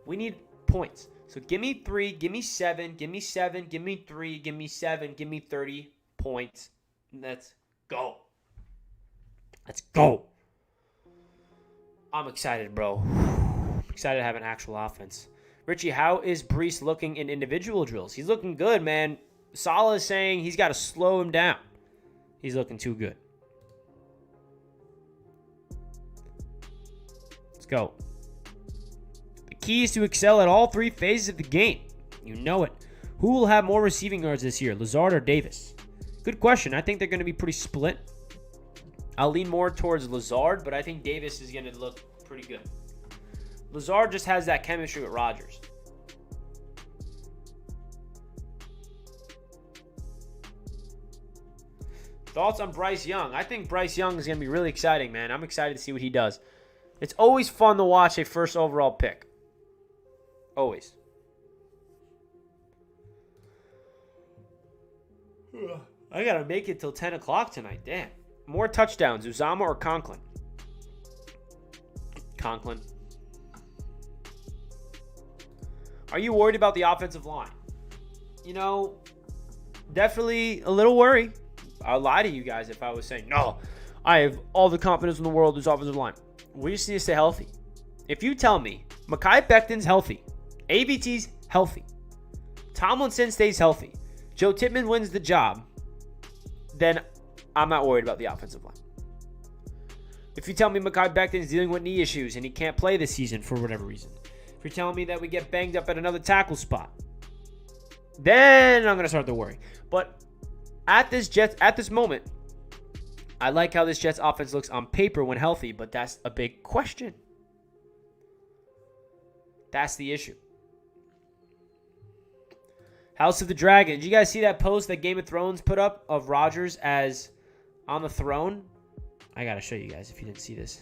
We need points. So give me 3, give me 7, give me 7, give me 3, give me 7, give me 30 points. Let's go. Let's go. I'm excited, bro. I'm excited to have an actual offense. Richie, how is Brees looking in individual drills? He's looking good, man. Saleh is saying he's got to slow him down. He's looking too good. Let's go. The key is to excel at all 3 phases of the game. You know it. Who will have more receiving yards this year, Lazard or Davis? Good question. I think they're going to be pretty split. I'll lean more towards Lazard, but I think Davis is going to look pretty good. Lazard just has that chemistry with Rodgers. Thoughts on Bryce Young? I think Bryce Young is going to be really exciting, man. I'm excited to see what he does. It's always fun to watch a first overall pick. Always. I got to make it till 10 o'clock tonight. Damn. More touchdowns, Uzama or Conklin? Conklin. Are you worried about the offensive line? You know, definitely a little worried. I'll lie to you guys if I was saying, no, I have all the confidence in the world in this offensive line. We just need to stay healthy. If you tell me Mekhi Becton's healthy, ABT's healthy, Tomlinson stays healthy, Joe Tippmann wins the job, then I'm not worried about the offensive line. If you tell me Mekhi Becton is dealing with knee issues and he can't play this season for whatever reason, if you're telling me that we get banged up at another tackle spot, then I'm going to start to worry. But at this moment, I like how this Jets offense looks on paper when healthy, but that's a big question. That's the issue. House of the Dragon. Did you guys see that post that Game of Thrones put up of Rodgers as on the throne? I got to show you guys if you didn't see this.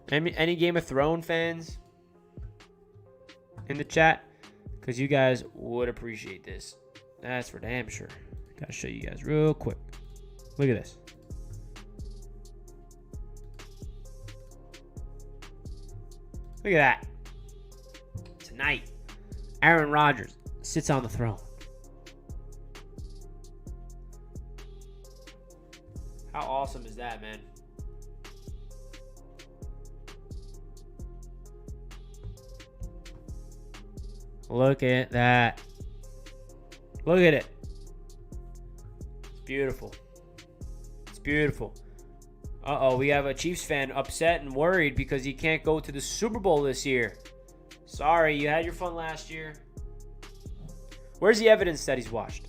Any Game of Thrones fans in the chat? Because you guys would appreciate this. That's for damn sure. Got to show you guys real quick. Look at this. Look at that. Tonight, Aaron Rodgers sits on the throne. How awesome is that, man? Look at that. Look at it. It's beautiful. It's beautiful. Uh-oh, we have a Chiefs fan upset and worried because he can't go to the Super Bowl this year. Sorry, you had your fun last year. Where's the evidence that he's washed?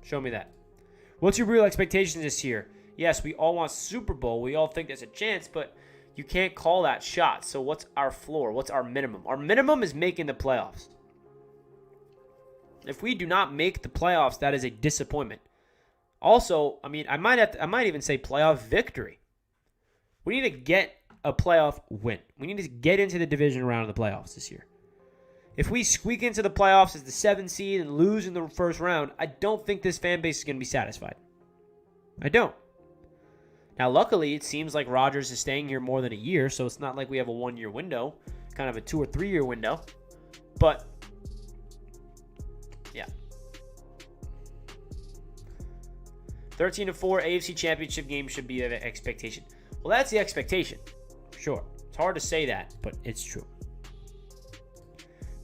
Show me that. What's your real expectations this year? Yes, we all want Super Bowl. We all think there's a chance, but you can't call that shot. So what's our floor? What's our minimum? Our minimum is making the playoffs. If we do not make the playoffs, that is a disappointment. Also, I mean, I might even say playoff victory. We need to get a playoff win. We need to get into the division round of the playoffs this year. If we squeak into the playoffs as the 7th seed and lose in the first round, I don't think this fan base is going to be satisfied. I don't. Now, luckily, it seems like Rodgers is staying here more than a year, so it's not like we have a 1-year window, kind of a 2 or 3 year window. But, yeah. 13-4 AFC Championship game should be an expectation. Well, that's the expectation. Sure. It's hard to say that, but it's true.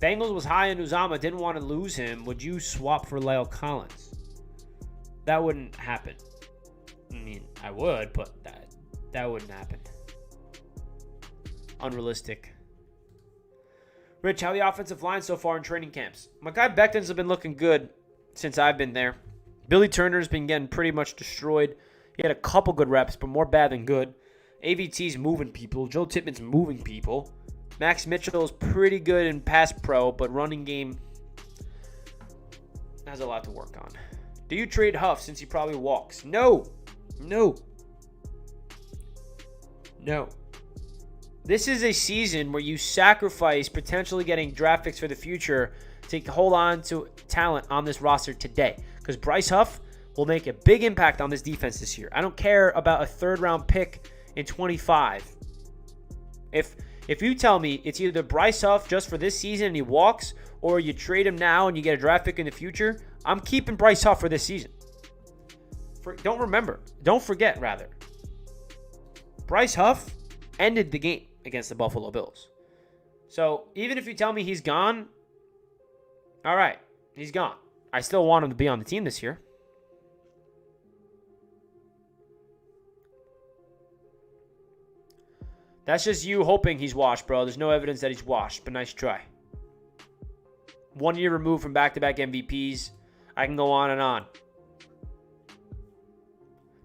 Bengals was high on Uzama, didn't want to lose him. Would you swap for La'el Collins? That wouldn't happen. I mean, I would, but that wouldn't happen. Unrealistic. Rich, how the offensive line so far in training camps? My guy Becton's have been looking good since I've been there. Billy Turner's been getting pretty much destroyed. He had a couple good reps, but more bad than good. AVT's moving people. Joe Tippmann's moving people. Max Mitchell is pretty good in pass pro, but running game has a lot to work on. Do you trade Huff since he probably walks? No. This is a season where you sacrifice potentially getting draft picks for the future to hold on to talent on this roster today. Because Bryce Huff will make a big impact on this defense this year. I don't care about a 3rd-round pick in 25. If you tell me it's either Bryce Huff just for this season and he walks, or you trade him now and you get a draft pick in the future, I'm keeping Bryce Huff for this season. Don't forget, Bryce Huff ended the game against the Buffalo Bills. So even if you tell me he's gone, all right, he's gone. I still want him to be on the team this year. That's just you hoping he's washed, bro. There's no evidence that he's washed, but nice try. 1 year removed from back-to-back MVPs. I can go on and on.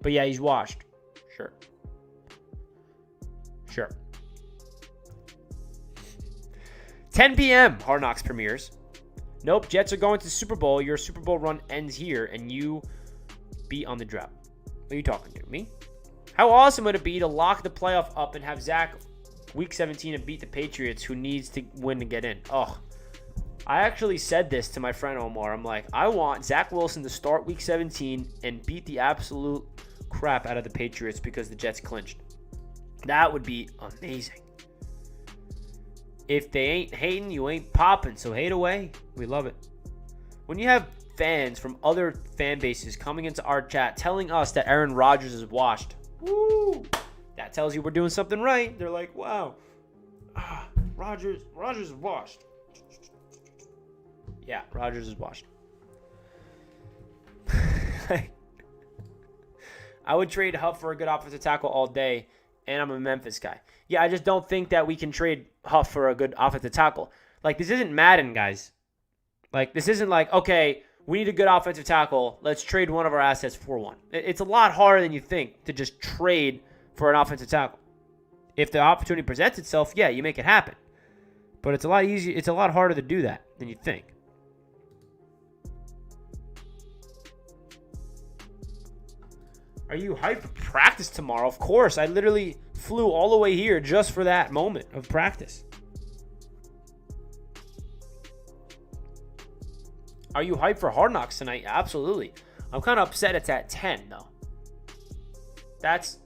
But yeah, he's washed. Sure. 10 p.m. Hard Knocks premieres. Nope, Jets are going to the Super Bowl. Your Super Bowl run ends here, and you be on the drought. What are you talking to? Me? How awesome would it be to lock the playoff up and have Zach Week 17 and beat the Patriots, who needs to win to get in? Oh, I actually said this to my friend Omar. I'm like, I want Zach Wilson to start Week 17 and beat the absolute crap out of the Patriots because the Jets clinched. That would be amazing. If they ain't hating, you ain't popping. So hate away. We love it. When you have fans from other fan bases coming into our chat telling us that Aaron Rodgers is washed, woo, that tells you we're doing something right. They're like, wow, Rodgers is washed. Yeah, Rodgers is washed. I would trade Huff for a good offensive tackle all day, and I'm a Memphis guy. Yeah, I just don't think that we can trade Huff for a good offensive tackle. Like, this isn't Madden, guys. Like, this isn't like, okay, we need a good offensive tackle. Let's trade one of our assets for one. It's a lot harder than you think to just trade for an offensive tackle. If the opportunity presents itself, yeah, you make it happen. But it's a lot easier. It's a lot harder to do that than you think. Are you hyped for practice tomorrow? Of course. I literally flew all the way here just for that moment of practice. Are you hyped for Hard Knocks tonight? Absolutely. I'm kind of upset it's at 10, though. That's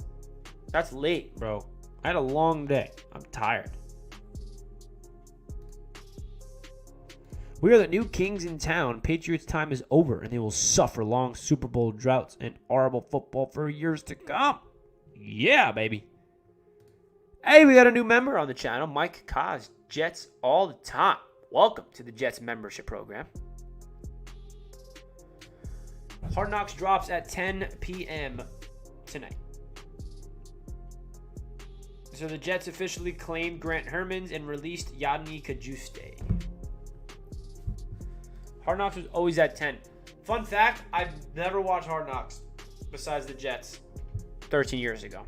late, bro. I had a long day. I'm tired. We are the new kings in town. Patriots' time is over, and they will suffer long Super Bowl droughts and horrible football for years to come. Yeah, baby. Hey, we got a new member on the channel, Mike Kaz, Jets all the time. Welcome to the Jets membership program. Hard Knocks drops at 10 p.m. tonight. So the Jets officially claimed Grant Hermans and released Yadni Kajuste. Hard Knocks was always at 10. Fun fact, I've never watched Hard Knocks besides the Jets 13 years ago.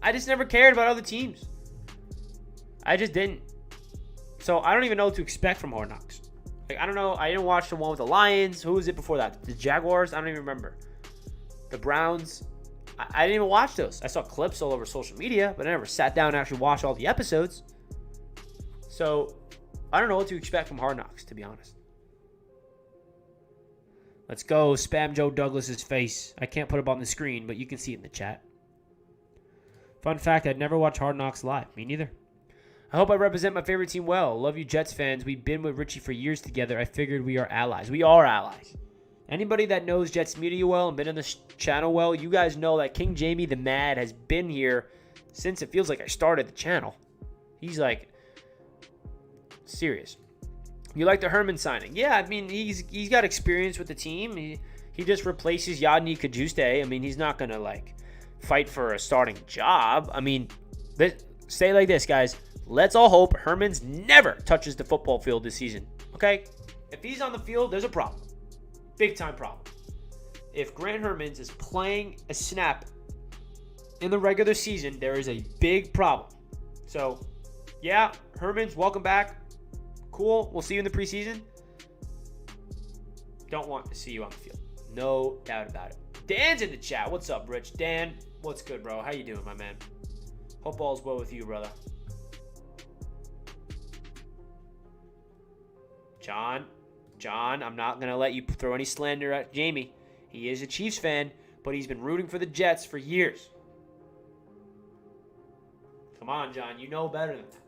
I just never cared about other teams. I just didn't. So I don't even know what to expect from Hard Knocks. Like, I don't know. I didn't watch the one with the Lions. Who was it before that? The Jaguars? I don't even remember. The Browns? I didn't even watch those. I saw clips all over social media, but I never sat down and actually watched all the episodes. So I don't know what to expect from Hard Knocks, to be honest. Let's go. Spam Joe Douglas's face. I can't put it up on the screen, but you can see it in the chat. Fun fact, I'd never watched Hard Knocks live. Me neither. I hope I represent my favorite team well. Love you, Jets fans. We've been with Richie for years together. I figured we are allies. We are allies. Anybody that knows Jets media well and been on this channel well, you guys know that King Jamie the Mad has been here since it feels like I started the channel. He's like serious. You like the Herman signing? Yeah, I mean, he's got experience with the team. He just replaces Yadni Kajuste. I mean, he's not going to like fight for a starting job. I mean, stay like this, guys. Let's all hope Herman's never touches the football field this season. Okay? If he's on the field, there's a problem. Big time problem. If Grant Hermans is playing a snap in the regular season, there is a big problem. So, yeah, Hermans, welcome back. Cool. We'll see you in the preseason. Don't want to see you on the field. No doubt about it. Dan's in the chat. What's up, Rich? Dan, what's good, bro? How you doing, my man? Hope all's well with you, brother. John, I'm not going to let you throw any slander at Jamie. He is a Chiefs fan, but he's been rooting for the Jets for years. Come on, John. You know better than that.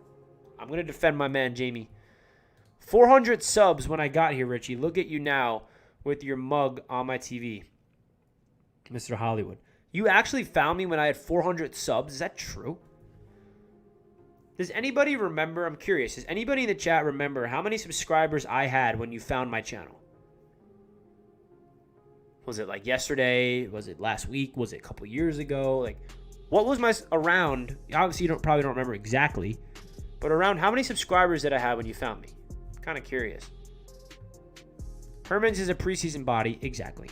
I'm going to defend my man, Jamie. 400 subs when I got here, Richie. Look at you now with your mug on my TV. Mr. Hollywood. You actually found me when I had 400 subs? Is that true? Does anybody remember? I'm curious. Does anybody in the chat remember how many subscribers I had when you found my channel? Was it like yesterday? Was it last week? Was it a couple years ago? Like, what was my around? Obviously, you probably don't remember exactly, but around how many subscribers did I have when you found me? Kind of curious. Herman's is a preseason body. Exactly.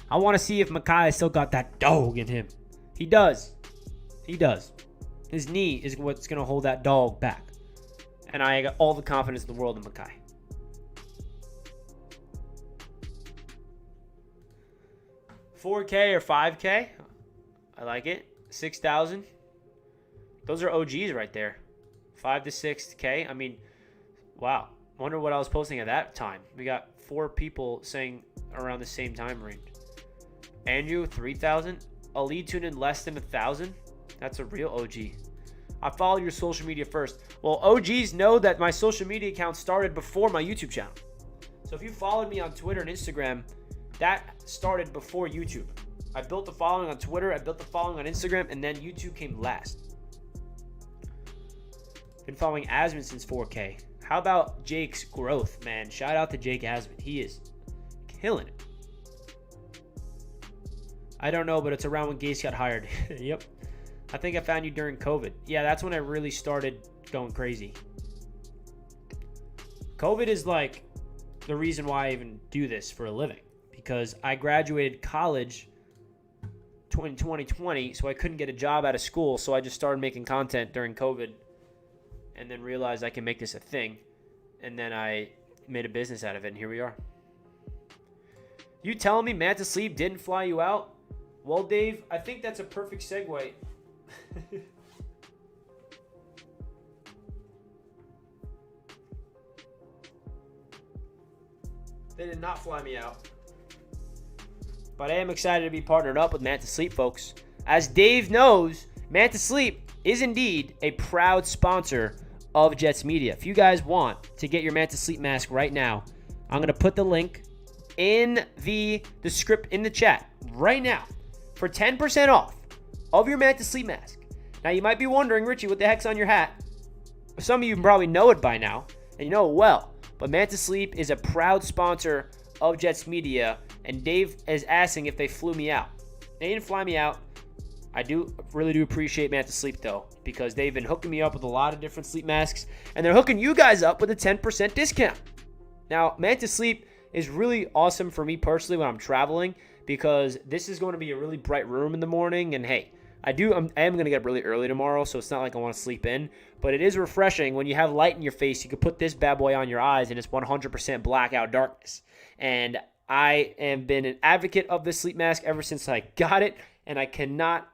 I want to see if Makai still got that dog in him. He does. He does. His knee is what's going to hold that dog back. And I got all the confidence in the world in Makai. $4K or $5K? I like it. 6,000. Those are OGs right there. 5 to 6K. I mean, wow. Wonder what I was posting at that time. We got 4 people saying around the same time range. Andrew, 3,000. A lead tune in less than 1,000. That's a real OG. I follow your social media first. Well, OGs know that my social media account started before my YouTube channel. So if you followed me on Twitter and Instagram, that started before YouTube. I built the following on Twitter, I built the following on Instagram, and then YouTube came last. Been following Asman since 4K. How about Jake's growth, man? Shout out to Jake Asman. He is killing it. I don't know, but it's around when Gase got hired. Yep. I think I found you during COVID. Yeah, that's when I really started going crazy. COVID is like the reason why I even do this for a living. Because I graduated college in 2020, so I couldn't get a job out of school. So I just started making content during COVID and then realized I can make this a thing. And then I made a business out of it, and here we are. You telling me Man to Sleep didn't fly you out? Well, Dave, I think that's a perfect segue. They did not fly me out. But I am excited to be partnered up with Man to Sleep, folks. As Dave knows, Man to Sleep is indeed a proud sponsor of Jets Media. If you guys want to get your Man to Sleep mask right now, I'm going to put the link in the script in the chat right now for 10% off of your Man to Sleep mask. Now, you might be wondering, Richie, what the heck's on your hat? Some of you probably know it by now, and you know it well. But Man to Sleep is a proud sponsor of Jets Media, and Dave is asking if they flew me out. They didn't fly me out. I really do appreciate Manta Sleep, though, because they've been hooking me up with a lot of different sleep masks, and they're hooking you guys up with a 10% discount. Now, Manta Sleep is really awesome for me personally when I'm traveling, because this is going to be a really bright room in the morning, and hey, I am going to get up really early tomorrow, so it's not like I want to sleep in, but it is refreshing when you have light in your face. You can put this bad boy on your eyes, and it's 100% blackout darkness. And I have been an advocate of this sleep mask ever since I got it, and I cannot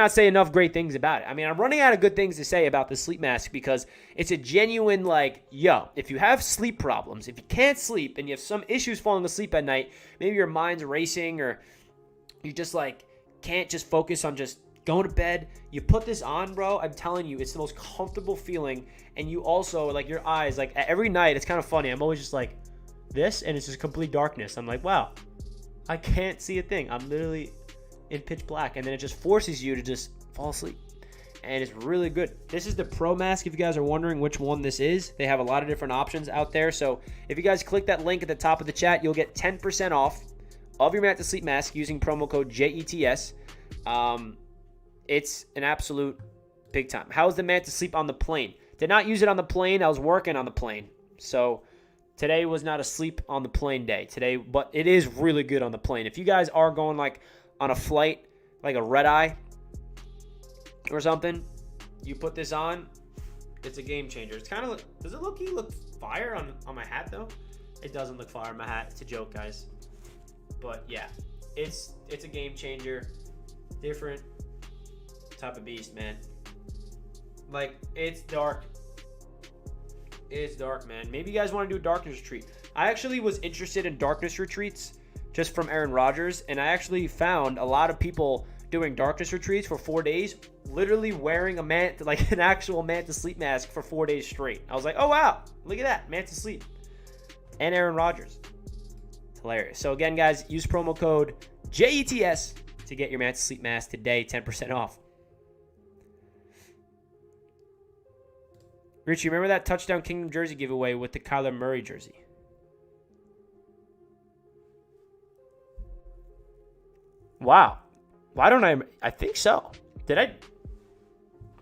say enough great things about it. I mean, I'm running out of good things to say about the sleep mask because it's a genuine, like, yo, if you have sleep problems, if you can't sleep and you have some issues falling asleep at night, maybe your mind's racing or you just, like, can't just focus on just going to bed, you put this on, bro. I'm telling you, it's the most comfortable feeling. And you also, like, your eyes, like, every night, it's kind of funny. I'm always just like this, and it's just complete darkness. I'm like, wow, I can't see a thing. I'm literally in pitch black, and then it just forces you to just fall asleep, and it's really good. This is the Pro Mask. If you guys are wondering which one this is, they have a lot of different options out there. So if you guys click that link at the top of the chat, you'll get 10% off of your Manta Sleep mask using promo code JETS. It's an absolute big time. How's the Manta Sleep on the plane? Did not use it on the plane. I was working on the plane, so today was not a sleep on the plane day today, but it is really good on the plane. If you guys are going like on a flight, like a red eye or something, you put this on, it's a game changer. It's kind of, does it look fire on my hat though? It doesn't look fire on my hat. It's a joke, guys. But yeah, it's a game changer. Different type of beast, man. Like, it's dark. It's dark, man. Maybe you guys want to do a darkness retreat. I actually was interested in darkness retreats just from Aaron Rodgers, and I actually found a lot of people doing darkness retreats for 4 days, literally wearing an actual Manta Sleep mask for 4 days straight. I was like, oh wow, look at that, Manta Sleep and Aaron Rodgers. It's hilarious. So again, guys, use promo code JETS to get your Manta Sleep mask today, 10% off. Rich, you remember that Touchdown Kingdom jersey giveaway with the Kyler Murray jersey? Wow. Why don't I think so. Did I?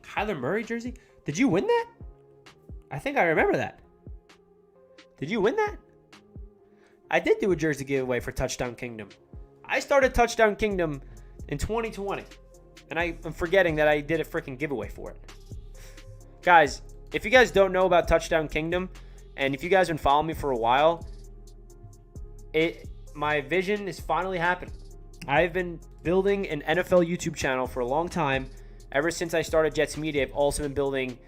Kyler Murray jersey? Did you win that? I think I remember that. Did you win that? I did do a jersey giveaway for Touchdown Kingdom. I started Touchdown Kingdom in 2020. And I'm forgetting that I did a freaking giveaway for it. Guys, if you guys don't know about Touchdown Kingdom, and if you guys have been following me for a while, my vision is finally happening. I've been building an NFL YouTube channel for a long time. Ever since I started Jets Media, I've also been building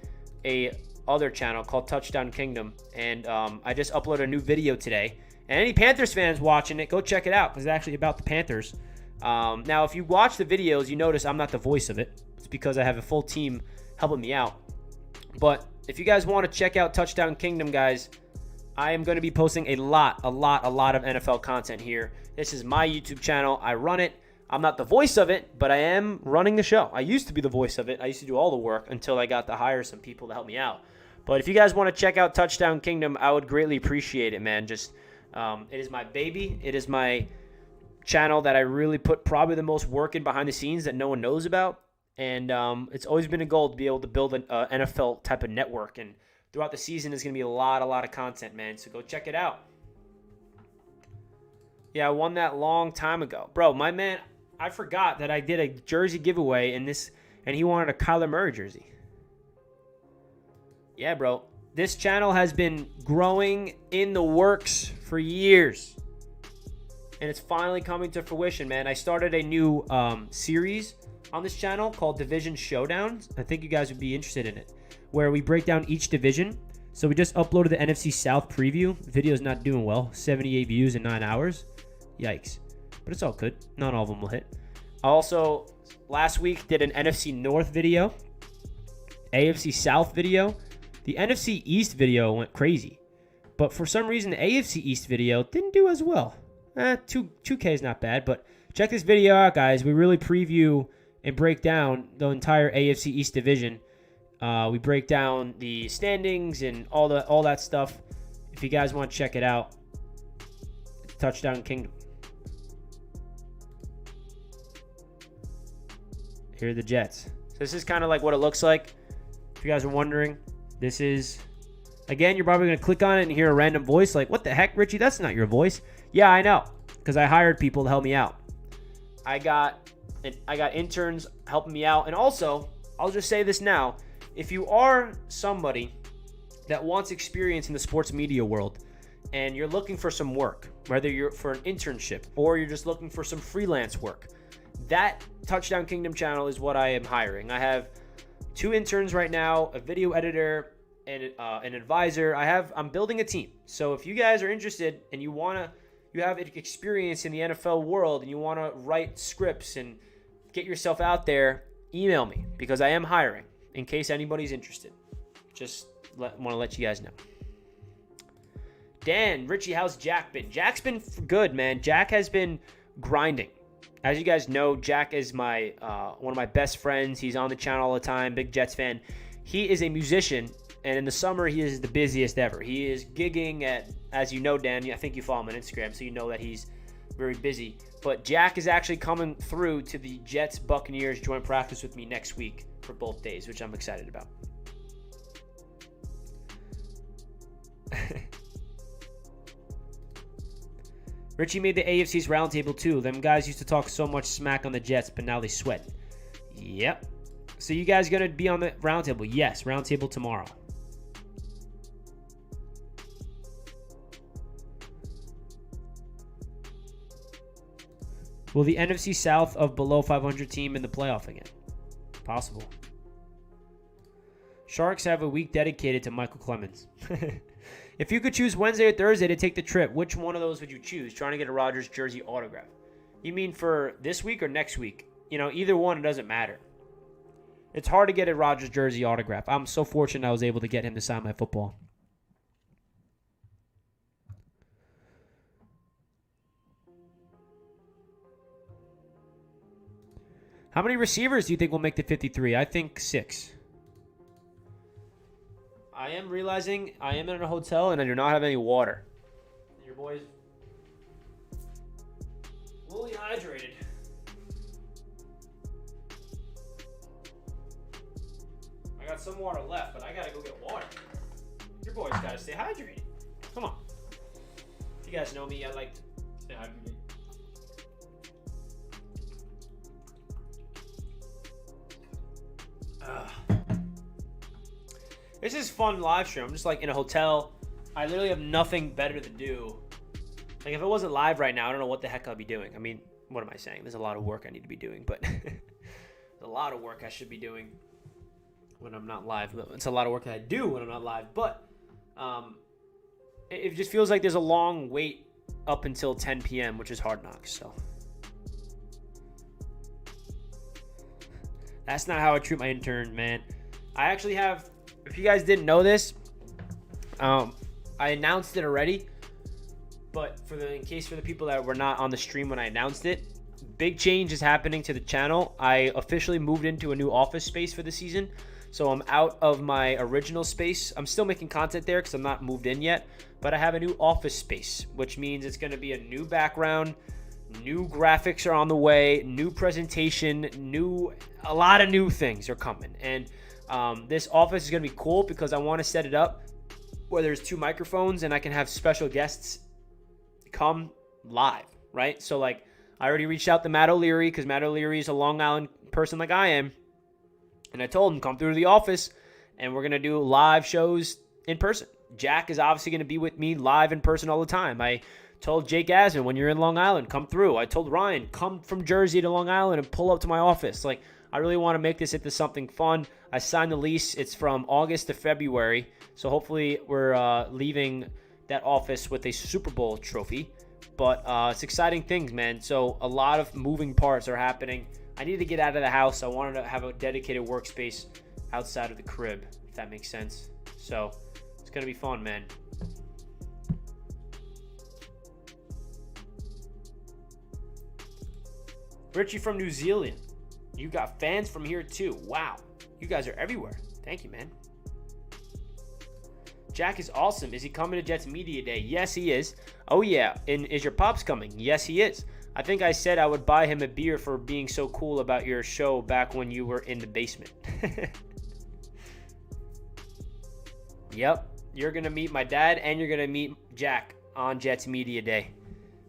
a other channel called Touchdown Kingdom. And I just uploaded a new video today. And any Panthers fans watching it, go check it out, because it's actually about the Panthers. Now, if you watch the videos, you notice I'm not the voice of it. It's because I have a full team helping me out. But if you guys want to check out Touchdown Kingdom, guys, I am going to be posting a lot of NFL content here. This is my YouTube channel. I run it. I'm not the voice of it, but I am running the show. I used to be the voice of it. I used to do all the work until I got to hire some people to help me out. But if you guys want to check out Touchdown Kingdom, I would greatly appreciate it, man. Just, it is my baby. It is my channel that I really put probably the most work in behind the scenes that no one knows about. And it's always been a goal to be able to build an NFL type of network. And throughout the season, there's going to be a lot of content, man. So go check it out. Yeah, I won that long time ago. Bro, my man, I forgot that I did a jersey giveaway and he wanted a Kyler Murray jersey. Yeah, bro. This channel has been growing in the works for years. And it's finally coming to fruition, man. I started a new series on this channel called Division Showdowns. I think you guys would be interested in it, where we break down each division. So we just uploaded the NFC South preview. The video's not doing well. 78 views in 9 hours. Yikes. But it's all good. Not all of them will hit. I also, last week, did an NFC North video, AFC South video. The NFC East video went crazy. But for some reason, the AFC East video didn't do as well. 2K is not bad, but check this video out, guys. We really preview and break down the entire AFC East division. We break down the standings and all that stuff. If you guys want to check it out, Touchdown Kingdom. Here are the Jets. So this is kind of like what it looks like. If you guys are wondering, this is, again, you're probably going to click on it and hear a random voice like, what the heck, Richie? That's not your voice. Yeah, I know, because I hired people to help me out. I got interns helping me out. And also, I'll just say this now. If you are somebody that wants experience in the sports media world and you're looking for some work, whether you're for an internship or you're just looking for some freelance work, that Touchdown Kingdom channel is what I am hiring. I have 2 interns right now, a video editor, and an advisor. I'm building a team. So if you guys are interested and you have experience in the NFL world and you want to write scripts and get yourself out there, email me because I am hiring in case anybody's interested. Just want to let you guys know. Dan, Richie, how's Jack been? Jack's been good, man. Jack has been grinding. As you guys know, Jack is my one of my best friends. He's on the channel all the time, big Jets fan. He is a musician, and in the summer, he is the busiest ever. He is gigging at, as you know, Dan, I think you follow him on Instagram, so you know that he's very busy. But Jack is actually coming through to the Jets-Buccaneers joint practice with me next week for both days, which I'm excited about. Richie made the AFC's roundtable too. Them guys used to talk so much smack on the Jets, but now they sweat. Yep. So you guys going to be on the roundtable? Yes, roundtable tomorrow. Will the NFC South of below 500 team in the playoff again? Possible. Sharks have a week dedicated to Michael Clemens. If you could choose Wednesday or Thursday to take the trip, which one of those would you choose? Trying to get a Rodgers jersey autograph. You mean for this week or next week? You know, either one, it doesn't matter. It's hard to get a Rodgers jersey autograph. I'm so fortunate I was able to get him to sign my football. How many receivers do you think will make the 53? I think 6. I am realizing I am in a hotel and I do not have any water. Your boy's fully hydrated. I got some water left, but I gotta go get water. Your boy's gotta stay hydrated. Come on. If you guys know me, I like to stay hydrated. This is fun live stream. I'm just like in a hotel. I literally have nothing better to do. Like if it wasn't live right now, I don't know what the heck I'd be doing. I mean, what am I saying? There's a lot of work I need to be doing, but there's a lot of work I should be doing when I'm not live. It's a lot of work that I do when I'm not live, but it just feels like there's a long wait up until 10 p.m., which is Hard Knocks. So that's not how I treat my intern, man. I actually have. If you guys didn't know this, I announced it already, but in case for the people that were not on the stream when I announced it, big change is happening to the channel. I officially moved into a new office space for the season, so I'm out of my original space. I'm still making content there because I'm not moved in yet, but I have a new office space, which means it's going to be a new background, new graphics are on the way, new presentation, a lot of new things are coming, and this office is going to be cool because I want to set it up where there's 2 microphones and I can have special guests come live, right? So like I already reached out to Matt O'Leary because Matt O'Leary is a Long Island person like I am. And I told him, come through to the office and we're going to do live shows in person. Jack is obviously going to be with me live in person all the time. I told Jake Asman, when you're in Long Island, come through. I told Ryan, come from Jersey to Long Island and pull up to my office. Like, I really want to make this into something fun. I signed the lease. It's from August to February. So hopefully we're leaving that office with a Super Bowl trophy. But it's exciting things, man. So a lot of moving parts are happening. I need to get out of the house. I wanted to have a dedicated workspace outside of the crib, if that makes sense. So it's going to be fun, man. Richie from New Zealand. You got fans from here too. Wow. You guys are everywhere. Thank you, man. Jack is awesome. Is he coming to Jets Media Day? Yes, he is. Oh, yeah. And is your Pops coming? Yes, he is. I think I said I would buy him a beer for being so cool about your show back when you were in the basement. Yep, you're going to meet my dad and you're going to meet Jack on Jets Media Day.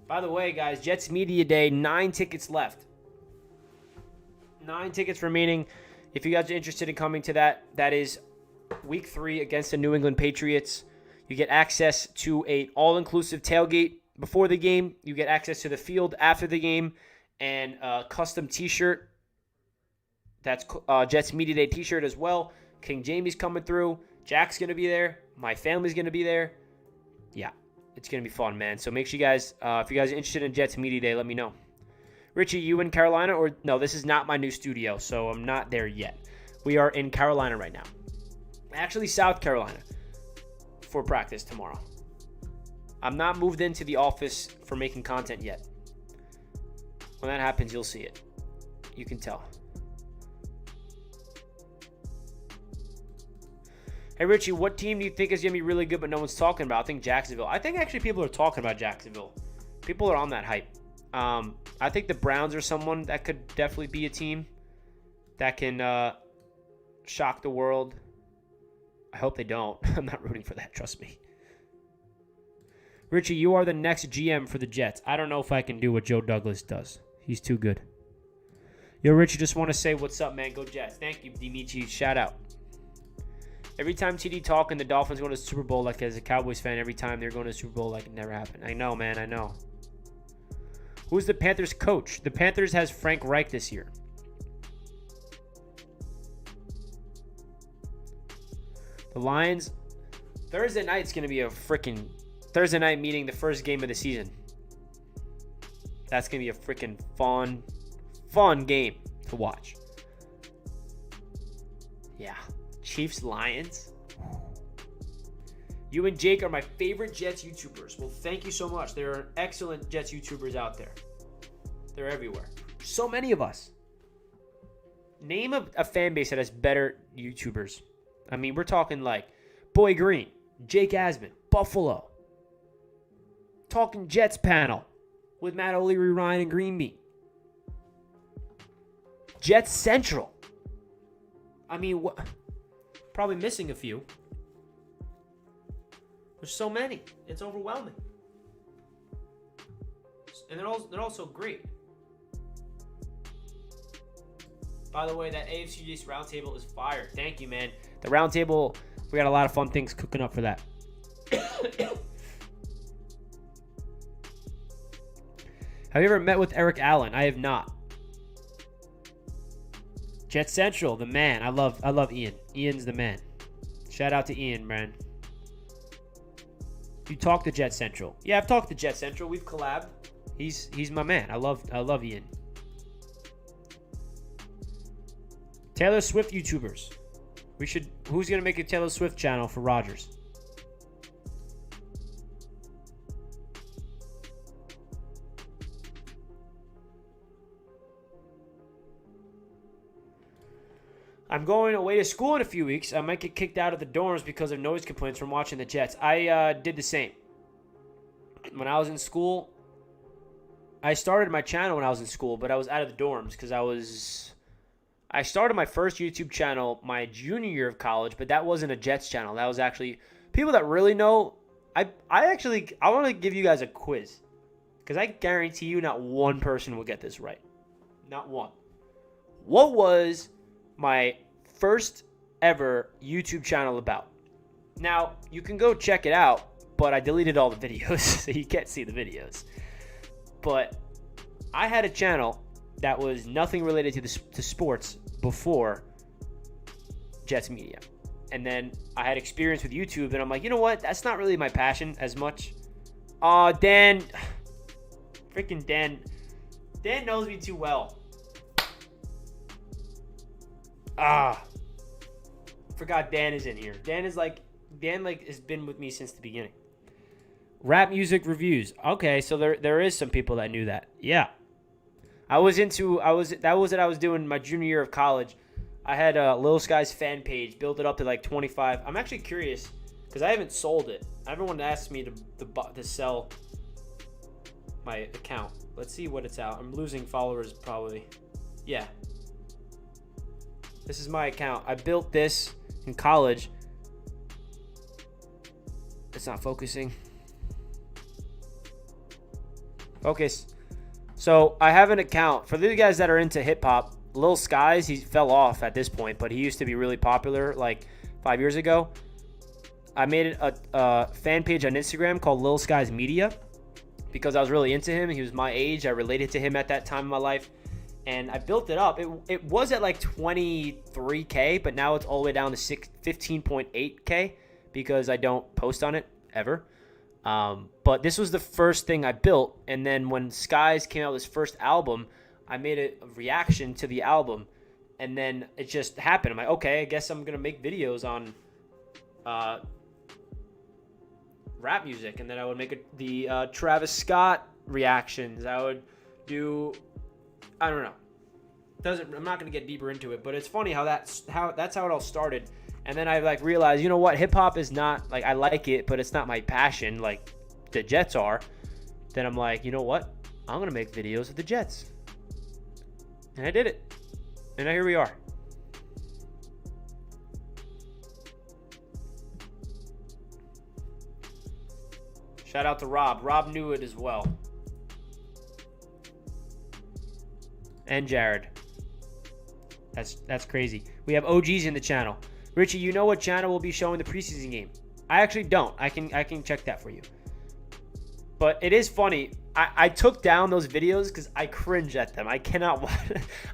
By the way, guys, Jets Media Day, 9 tickets left. 9 tickets remaining. If you guys are interested in coming to that, that is week 3 against the New England Patriots. You get access to an all-inclusive tailgate before the game. You get access to the field after the game and a custom t-shirt. That's Jets Media Day t-shirt as well. King Jamie's coming through. Jack's going to be there. My family's going to be there. Yeah, it's going to be fun, man. So make sure you guys, if you guys are interested in Jets Media Day, let me know. Richie, you in Carolina? Or no, this is not my new studio, so I'm not there yet. We are in Carolina right now. Actually, South Carolina for practice tomorrow. I'm not moved into the office for making content yet. When that happens, you'll see it. You can tell. Hey, Richie, what team do you think is going to be really good but no one's talking about? I think Jacksonville. I think actually people are talking about Jacksonville. People are on that hype. I think the Browns are someone that could definitely be a team that can shock the world. I hope they don't. I'm not rooting for that, trust me. Richie, you are the next GM for the Jets. I don't know if I can do what Joe Douglas does. He's too good. Yo, Richie, just want to say what's up, man. Go Jets. Thank you, Dimitri. Shout out. Every time TD talk and the Dolphins go to the Super Bowl, like as a Cowboys fan, every time they're going to the Super Bowl, like it never happened. I know, man. I know. Who's the Panthers coach? The Panthers has Frank Reich this year. The Lions, Thursday night's going to be a freaking Thursday night meeting, the first game of the season. That's going to be a freaking fun game to watch. Yeah. Chiefs, Lions. You and Jake are my favorite Jets YouTubers. Well, thank you so much. There are excellent Jets YouTubers out there. They're everywhere. So many of us. Name a fan base that has better YouTubers. I mean, we're talking like Boy Green, Jake Asman, Buffalo. Talking Jets panel with Matt O'Leary, Ryan, and Greenbeat. Jets Central. I mean, probably missing a few. There's so many. It's overwhelming. And they're all so great. By the way, that AFC East roundtable is fire. Thank you, man. The roundtable, we got a lot of fun things cooking up for that. Have you ever met with Eric Allen? I have not. Jet Central, the man. I love Ian. Ian's the man. Shout out to Ian, man. You talk to Jet Central. Yeah, I've talked to Jet Central. We've collabed. He's my man. I love Ian. Taylor Swift YouTubers. Who's gonna make a Taylor Swift channel for Rogers? I'm going away to school in a few weeks. I might get kicked out of the dorms because of noise complaints from watching the Jets. I did the same. When I was in school, I started my channel when I was in school, but I was out of the dorms because I started my first YouTube channel my junior year of college, but that wasn't a Jets channel. That was actually, people that really know, I want to give you guys a quiz because I guarantee you not one person will get this right. Not one. What was my first ever YouTube channel about? Now, you can go check it out, but I deleted all the videos, so you can't see the videos. But I had a channel that was nothing related to sports before Jets Media. And then I had experience with YouTube, and I'm like, you know what? That's not really my passion as much. Dan knows me too well. Forgot Dan is in here. Dan has been with me since the beginning. Rap music reviews. Okay, so there is some people that knew that. Yeah. That was what I was doing my junior year of college. I had a Lil Sky's fan page, built it up to like 25. I'm actually curious because I haven't sold it. Everyone asked me to sell my account. Let's see what it's out. I'm losing followers probably. Yeah. This is my account. I built this in college. It's not focusing. Focus. So I have an account. For the guys that are into hip hop, Lil Skies, he fell off at this point, but he used to be really popular like 5 years ago. I made a fan page on Instagram called Lil Skies Media because I was really into him. He was my age. I related to him at that time in my life. And I built it up. It was at like 23K, but now it's all the way down to 15.8K because I don't post on it ever. But this was the first thing I built. And then when Skies came out with his first album, I made a reaction to the album. And then it just happened. I'm like, okay, I guess I'm going to make videos on rap music. And then I would make the Travis Scott reactions. I would do... I don't know. I'm not gonna get deeper into it, but it's funny how that's how it all started. And then I like realized, you know what, hip hop is not like I like it, but it's not my passion like the Jets are. Then I'm like, you know what, I'm gonna make videos of the Jets, and I did it, and now here we are. Shout out to Rob. Rob knew it as well. And Jared. That's crazy. We have OGs in the channel. Richie, you know what channel will be showing the preseason game? I actually don't. I can check that for you. But it is funny. I took down those videos because I cringe at them. I cannot watch.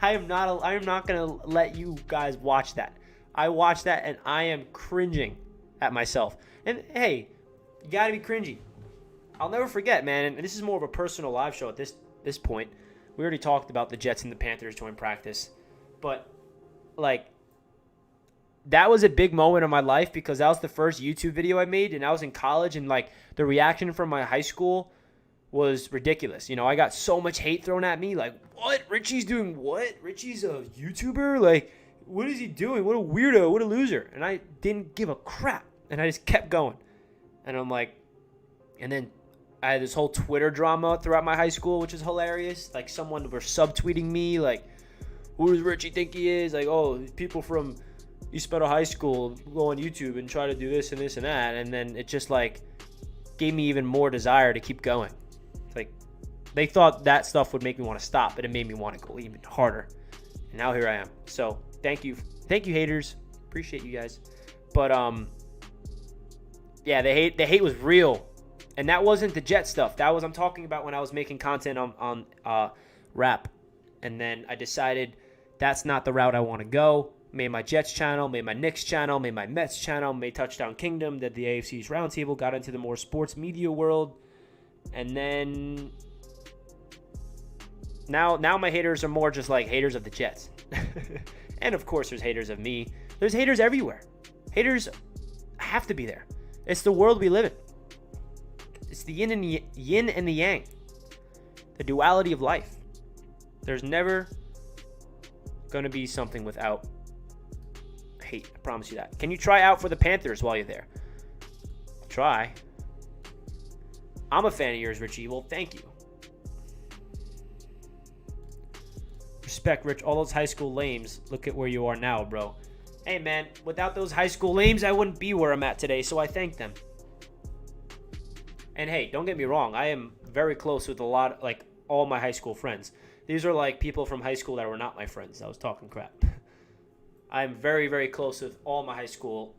I am not gonna let you guys watch that. I watch that and I am cringing at myself. And hey, you gotta be cringy. I'll never forget, man. And this is more of a personal live show at this point. We already talked about the Jets and the Panthers joint practice. But, like, that was a big moment in my life because that was the first YouTube video I made, and I was in college, and, like, the reaction from my high school was ridiculous. You know, I got so much hate thrown at me. Like, what? Richie's doing what? Richie's a YouTuber? Like, what is he doing? What a weirdo. What a loser. And I didn't give a crap, and I just kept going. And I'm like, and then I had this whole Twitter drama throughout my high school, which is hilarious. Like, someone were subtweeting me, like, who does Richie think he is? Like, oh, people from East Meadow High School go on YouTube and try to do this and this and that. And then it just, like, gave me even more desire to keep going. Like, they thought that stuff would make me want to stop, but it made me want to go even harder. And now here I am. So, thank you. Thank you, haters. Appreciate you guys. But, yeah, the hate was real. And that wasn't the Jet stuff. That was, I'm talking about when I was making content on rap. And then I decided that's not the route I want to go. Made my Jets channel, made my Knicks channel, made my Mets channel, made Touchdown Kingdom, did the AFC's Roundtable, got into the more sports media world. And then now my haters are more just like haters of the Jets. And of course there's haters of me. There's haters everywhere. Haters have to be there. It's the world we live in. It's the yin and the yang. The duality of life. There's never going to be something without hate. I promise you that. Can you try out for the Panthers while you're there? Try. I'm a fan of yours, Richie. Well, thank you. Respect, Rich. All those high school lames. Look at where you are now, bro. Hey, man. Without those high school lames, I wouldn't be where I'm at today, so I thank them. And hey, don't get me wrong. I am very close with a lot, like, all my high school friends. These are like people from high school that were not my friends. I was talking crap. I'm very, very close with all my high school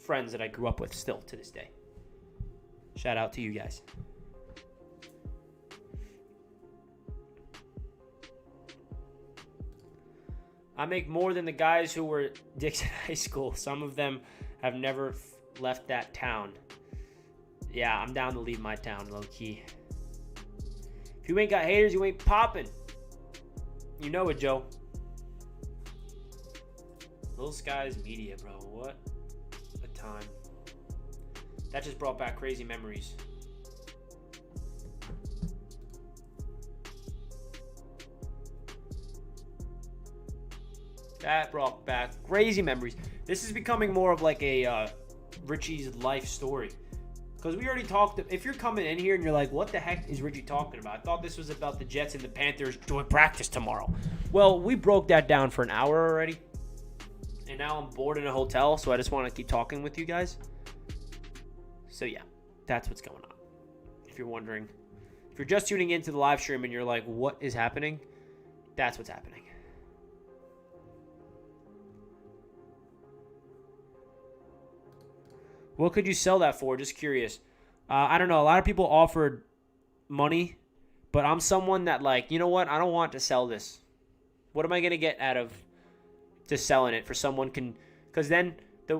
friends that I grew up with still to this day. Shout out to you guys. I make more than the guys who were dicks in high school. Some of them have never left that town. Yeah, I'm down to leave my town, low key. If you ain't got haters, you ain't popping. You know it, Joe. Lil Skies Media, bro. What a time. That just brought back crazy memories. That brought back crazy memories. This is becoming more of like a Richie's life story. Because we already talked. If you're coming in here and you're like, what the heck is Richie talking about? I thought this was about the Jets and the Panthers doing practice tomorrow. Well, we broke that down for an hour already. And now I'm bored in a hotel, so I just want to keep talking with you guys. So, yeah, that's what's going on. If you're wondering. If you're just tuning into the live stream and you're like, what is happening? That's what's happening. What could you sell that for? Just curious. I don't know. A lot of people offered money, but I'm someone that, like, you know what? I don't want to sell this. What am I going to get out of just selling it for someone can? Because then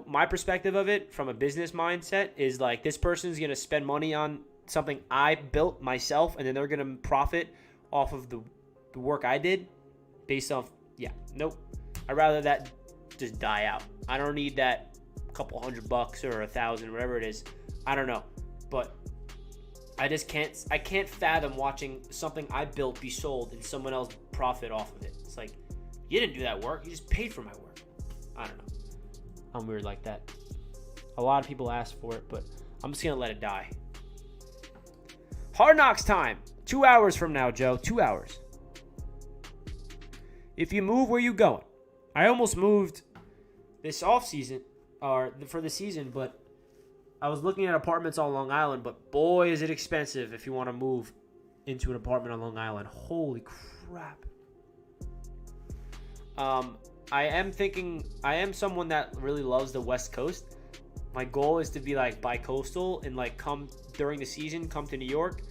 my perspective of it from a business mindset is like this person's going to spend money on something I built myself, and then they're going to profit off of the work I did based off, nope. I'd rather that just die out. I don't need that couple $100 or $1,000, whatever it is. I don't know, but I can't fathom watching something I built be sold and someone else profit off of it. It's like, you didn't do that work, you just paid for my work. I don't know, I'm weird like that. A lot of people ask for it, but I'm just gonna let it die. Hard Knocks time, 2 hours from now, Joe. 2 hours. If you move, where you going? I almost moved this off season or for the season, but I was looking at apartments on Long Island, but boy, is it expensive if you want to move into an apartment on Long Island. Holy crap. I am someone that really loves the West Coast. My goal is to be like bi-coastal and like come during the season, come to New York,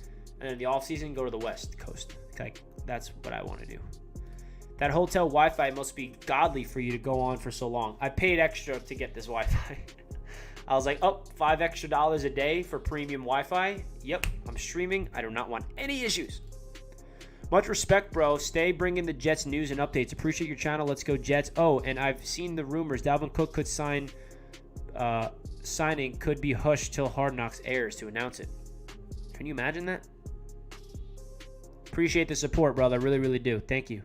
and then the off season, go to the West Coast. Like, that's what I want to do. That hotel Wi-Fi must be godly for you to go on for so long. I paid extra to get this Wi-Fi. I was like, $5 extra a day for premium Wi-Fi. Yep, I'm streaming. I do not want any issues. Much respect, bro. Stay bringing the Jets news and updates. Appreciate your channel. Let's go Jets. Oh, and I've seen the rumors. Dalvin Cook could signing could be hushed till Hard Knocks airs to announce it. Can you imagine that? Appreciate the support, brother. I really, really do. Thank you.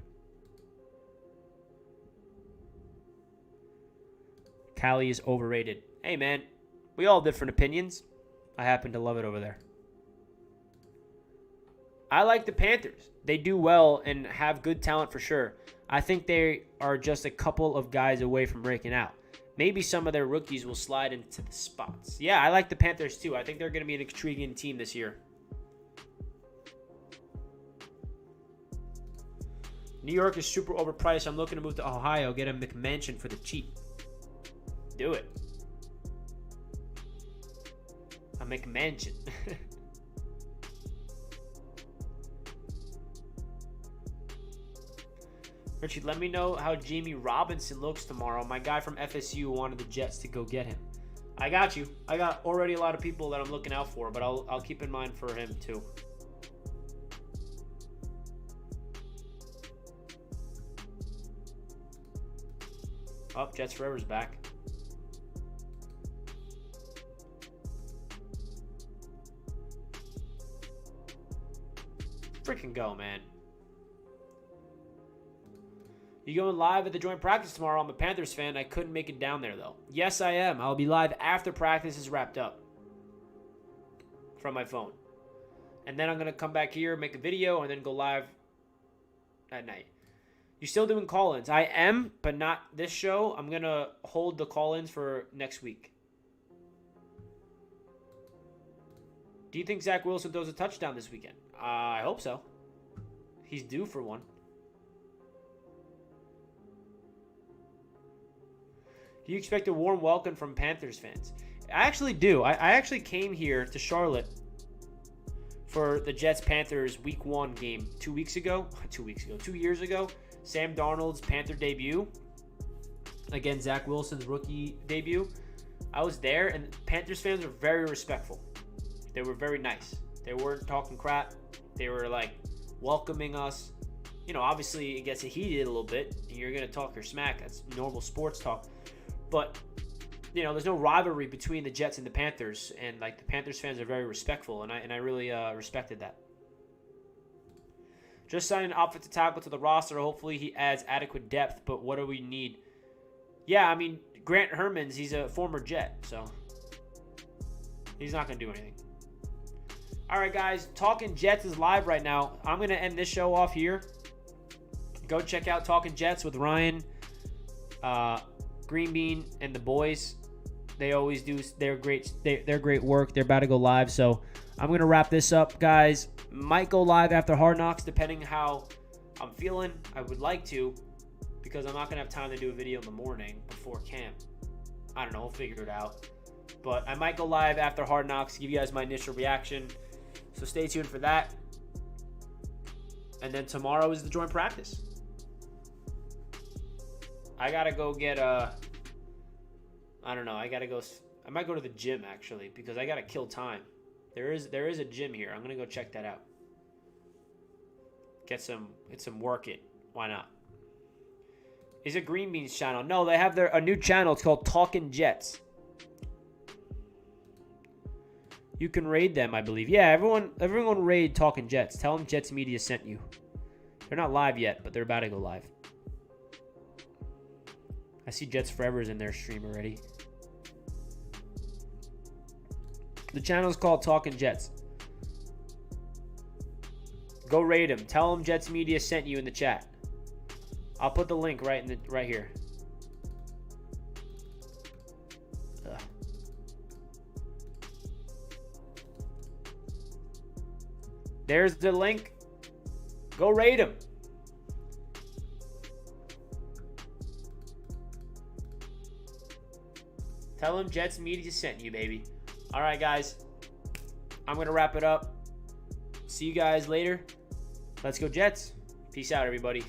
Cali is overrated. Hey, man. We all have different opinions. I happen to love it over there. I like the Panthers. They do well and have good talent for sure. I think they are just a couple of guys away from breaking out. Maybe some of their rookies will slide into the spots. Yeah, I like the Panthers too. I think they're going to be an intriguing team this year. New York is super overpriced. I'm looking to move to Ohio, get a McMansion for the cheap. Do it. A McMansion. Richie, let me know how Jamie Robinson looks tomorrow. My guy from FSU wanted the Jets to go get him. I got you. I got already a lot of people that I'm looking out for, but I'll keep in mind for him too. Oh, Jets Forever's back. Freaking go, man. You going live at the joint practice tomorrow? I'm a Panthers fan. I couldn't make it down there, though. Yes, I am. I'll be live after practice is wrapped up from my phone. And then I'm going to come back here, make a video, and then go live at night. You still doing call-ins? I am, but not this show. I'm going to hold the call-ins for next week. Do you think Zach Wilson throws a touchdown this weekend? I hope so. He's due for one. Do you expect a warm welcome from Panthers fans? I actually do. I actually came here to Charlotte for the Jets-Panthers Week 1 game 2 years ago. Sam Darnold's Panther debut. Again, Zach Wilson's rookie debut. I was there, and Panthers fans were very respectful. They were very nice. They weren't talking crap. They were, like, welcoming us. You know, obviously it gets heated a little bit, and you're going to talk your smack. That's normal sports talk. But, you know, there's no rivalry between the Jets and the Panthers, and, like, the Panthers fans are very respectful, and I really respected that. Just signing an offensive tackle to the roster. Hopefully he adds adequate depth, but what do we need? Yeah, I mean, Grant Hermans, he's a former Jet, so He's not going to do anything. All right, guys. Talking Jets is live right now. I'm going to end this show off here. Go check out Talking Jets with Ryan, Green Bean, and the boys. They always do. They're great. They're great work. They're about to go live. So I'm going to wrap this up, guys. Might go live after Hard Knocks, depending how I'm feeling. I would like to, because I'm not going to have time to do a video in the morning before camp. I don't know. We'll figure it out. But I might go live after Hard Knocks to give you guys my initial reaction. So stay tuned for that. And then tomorrow is the joint practice. I got to go get I don't know. I might go to the gym, actually, because I got to kill time. There is a gym here. I'm going to go check that out. Get some work in. Why not? Is it Green Bean's channel? No, they have a new channel. It's called Talking Jets. You can raid them, I believe. Yeah, everyone raid Talking Jets. Tell them Jets Media sent you. They're not live yet, but they're about to go live. I see Jets Forever's in their stream already. The channel is called Talking Jets. Go raid them. Tell them Jets Media sent you in the chat. I'll put the link right here. Ugh. There's the link. Go raid them. Tell them Jets Media sent you, baby. All right, guys. I'm going to wrap it up. See you guys later. Let's go Jets. Peace out, everybody.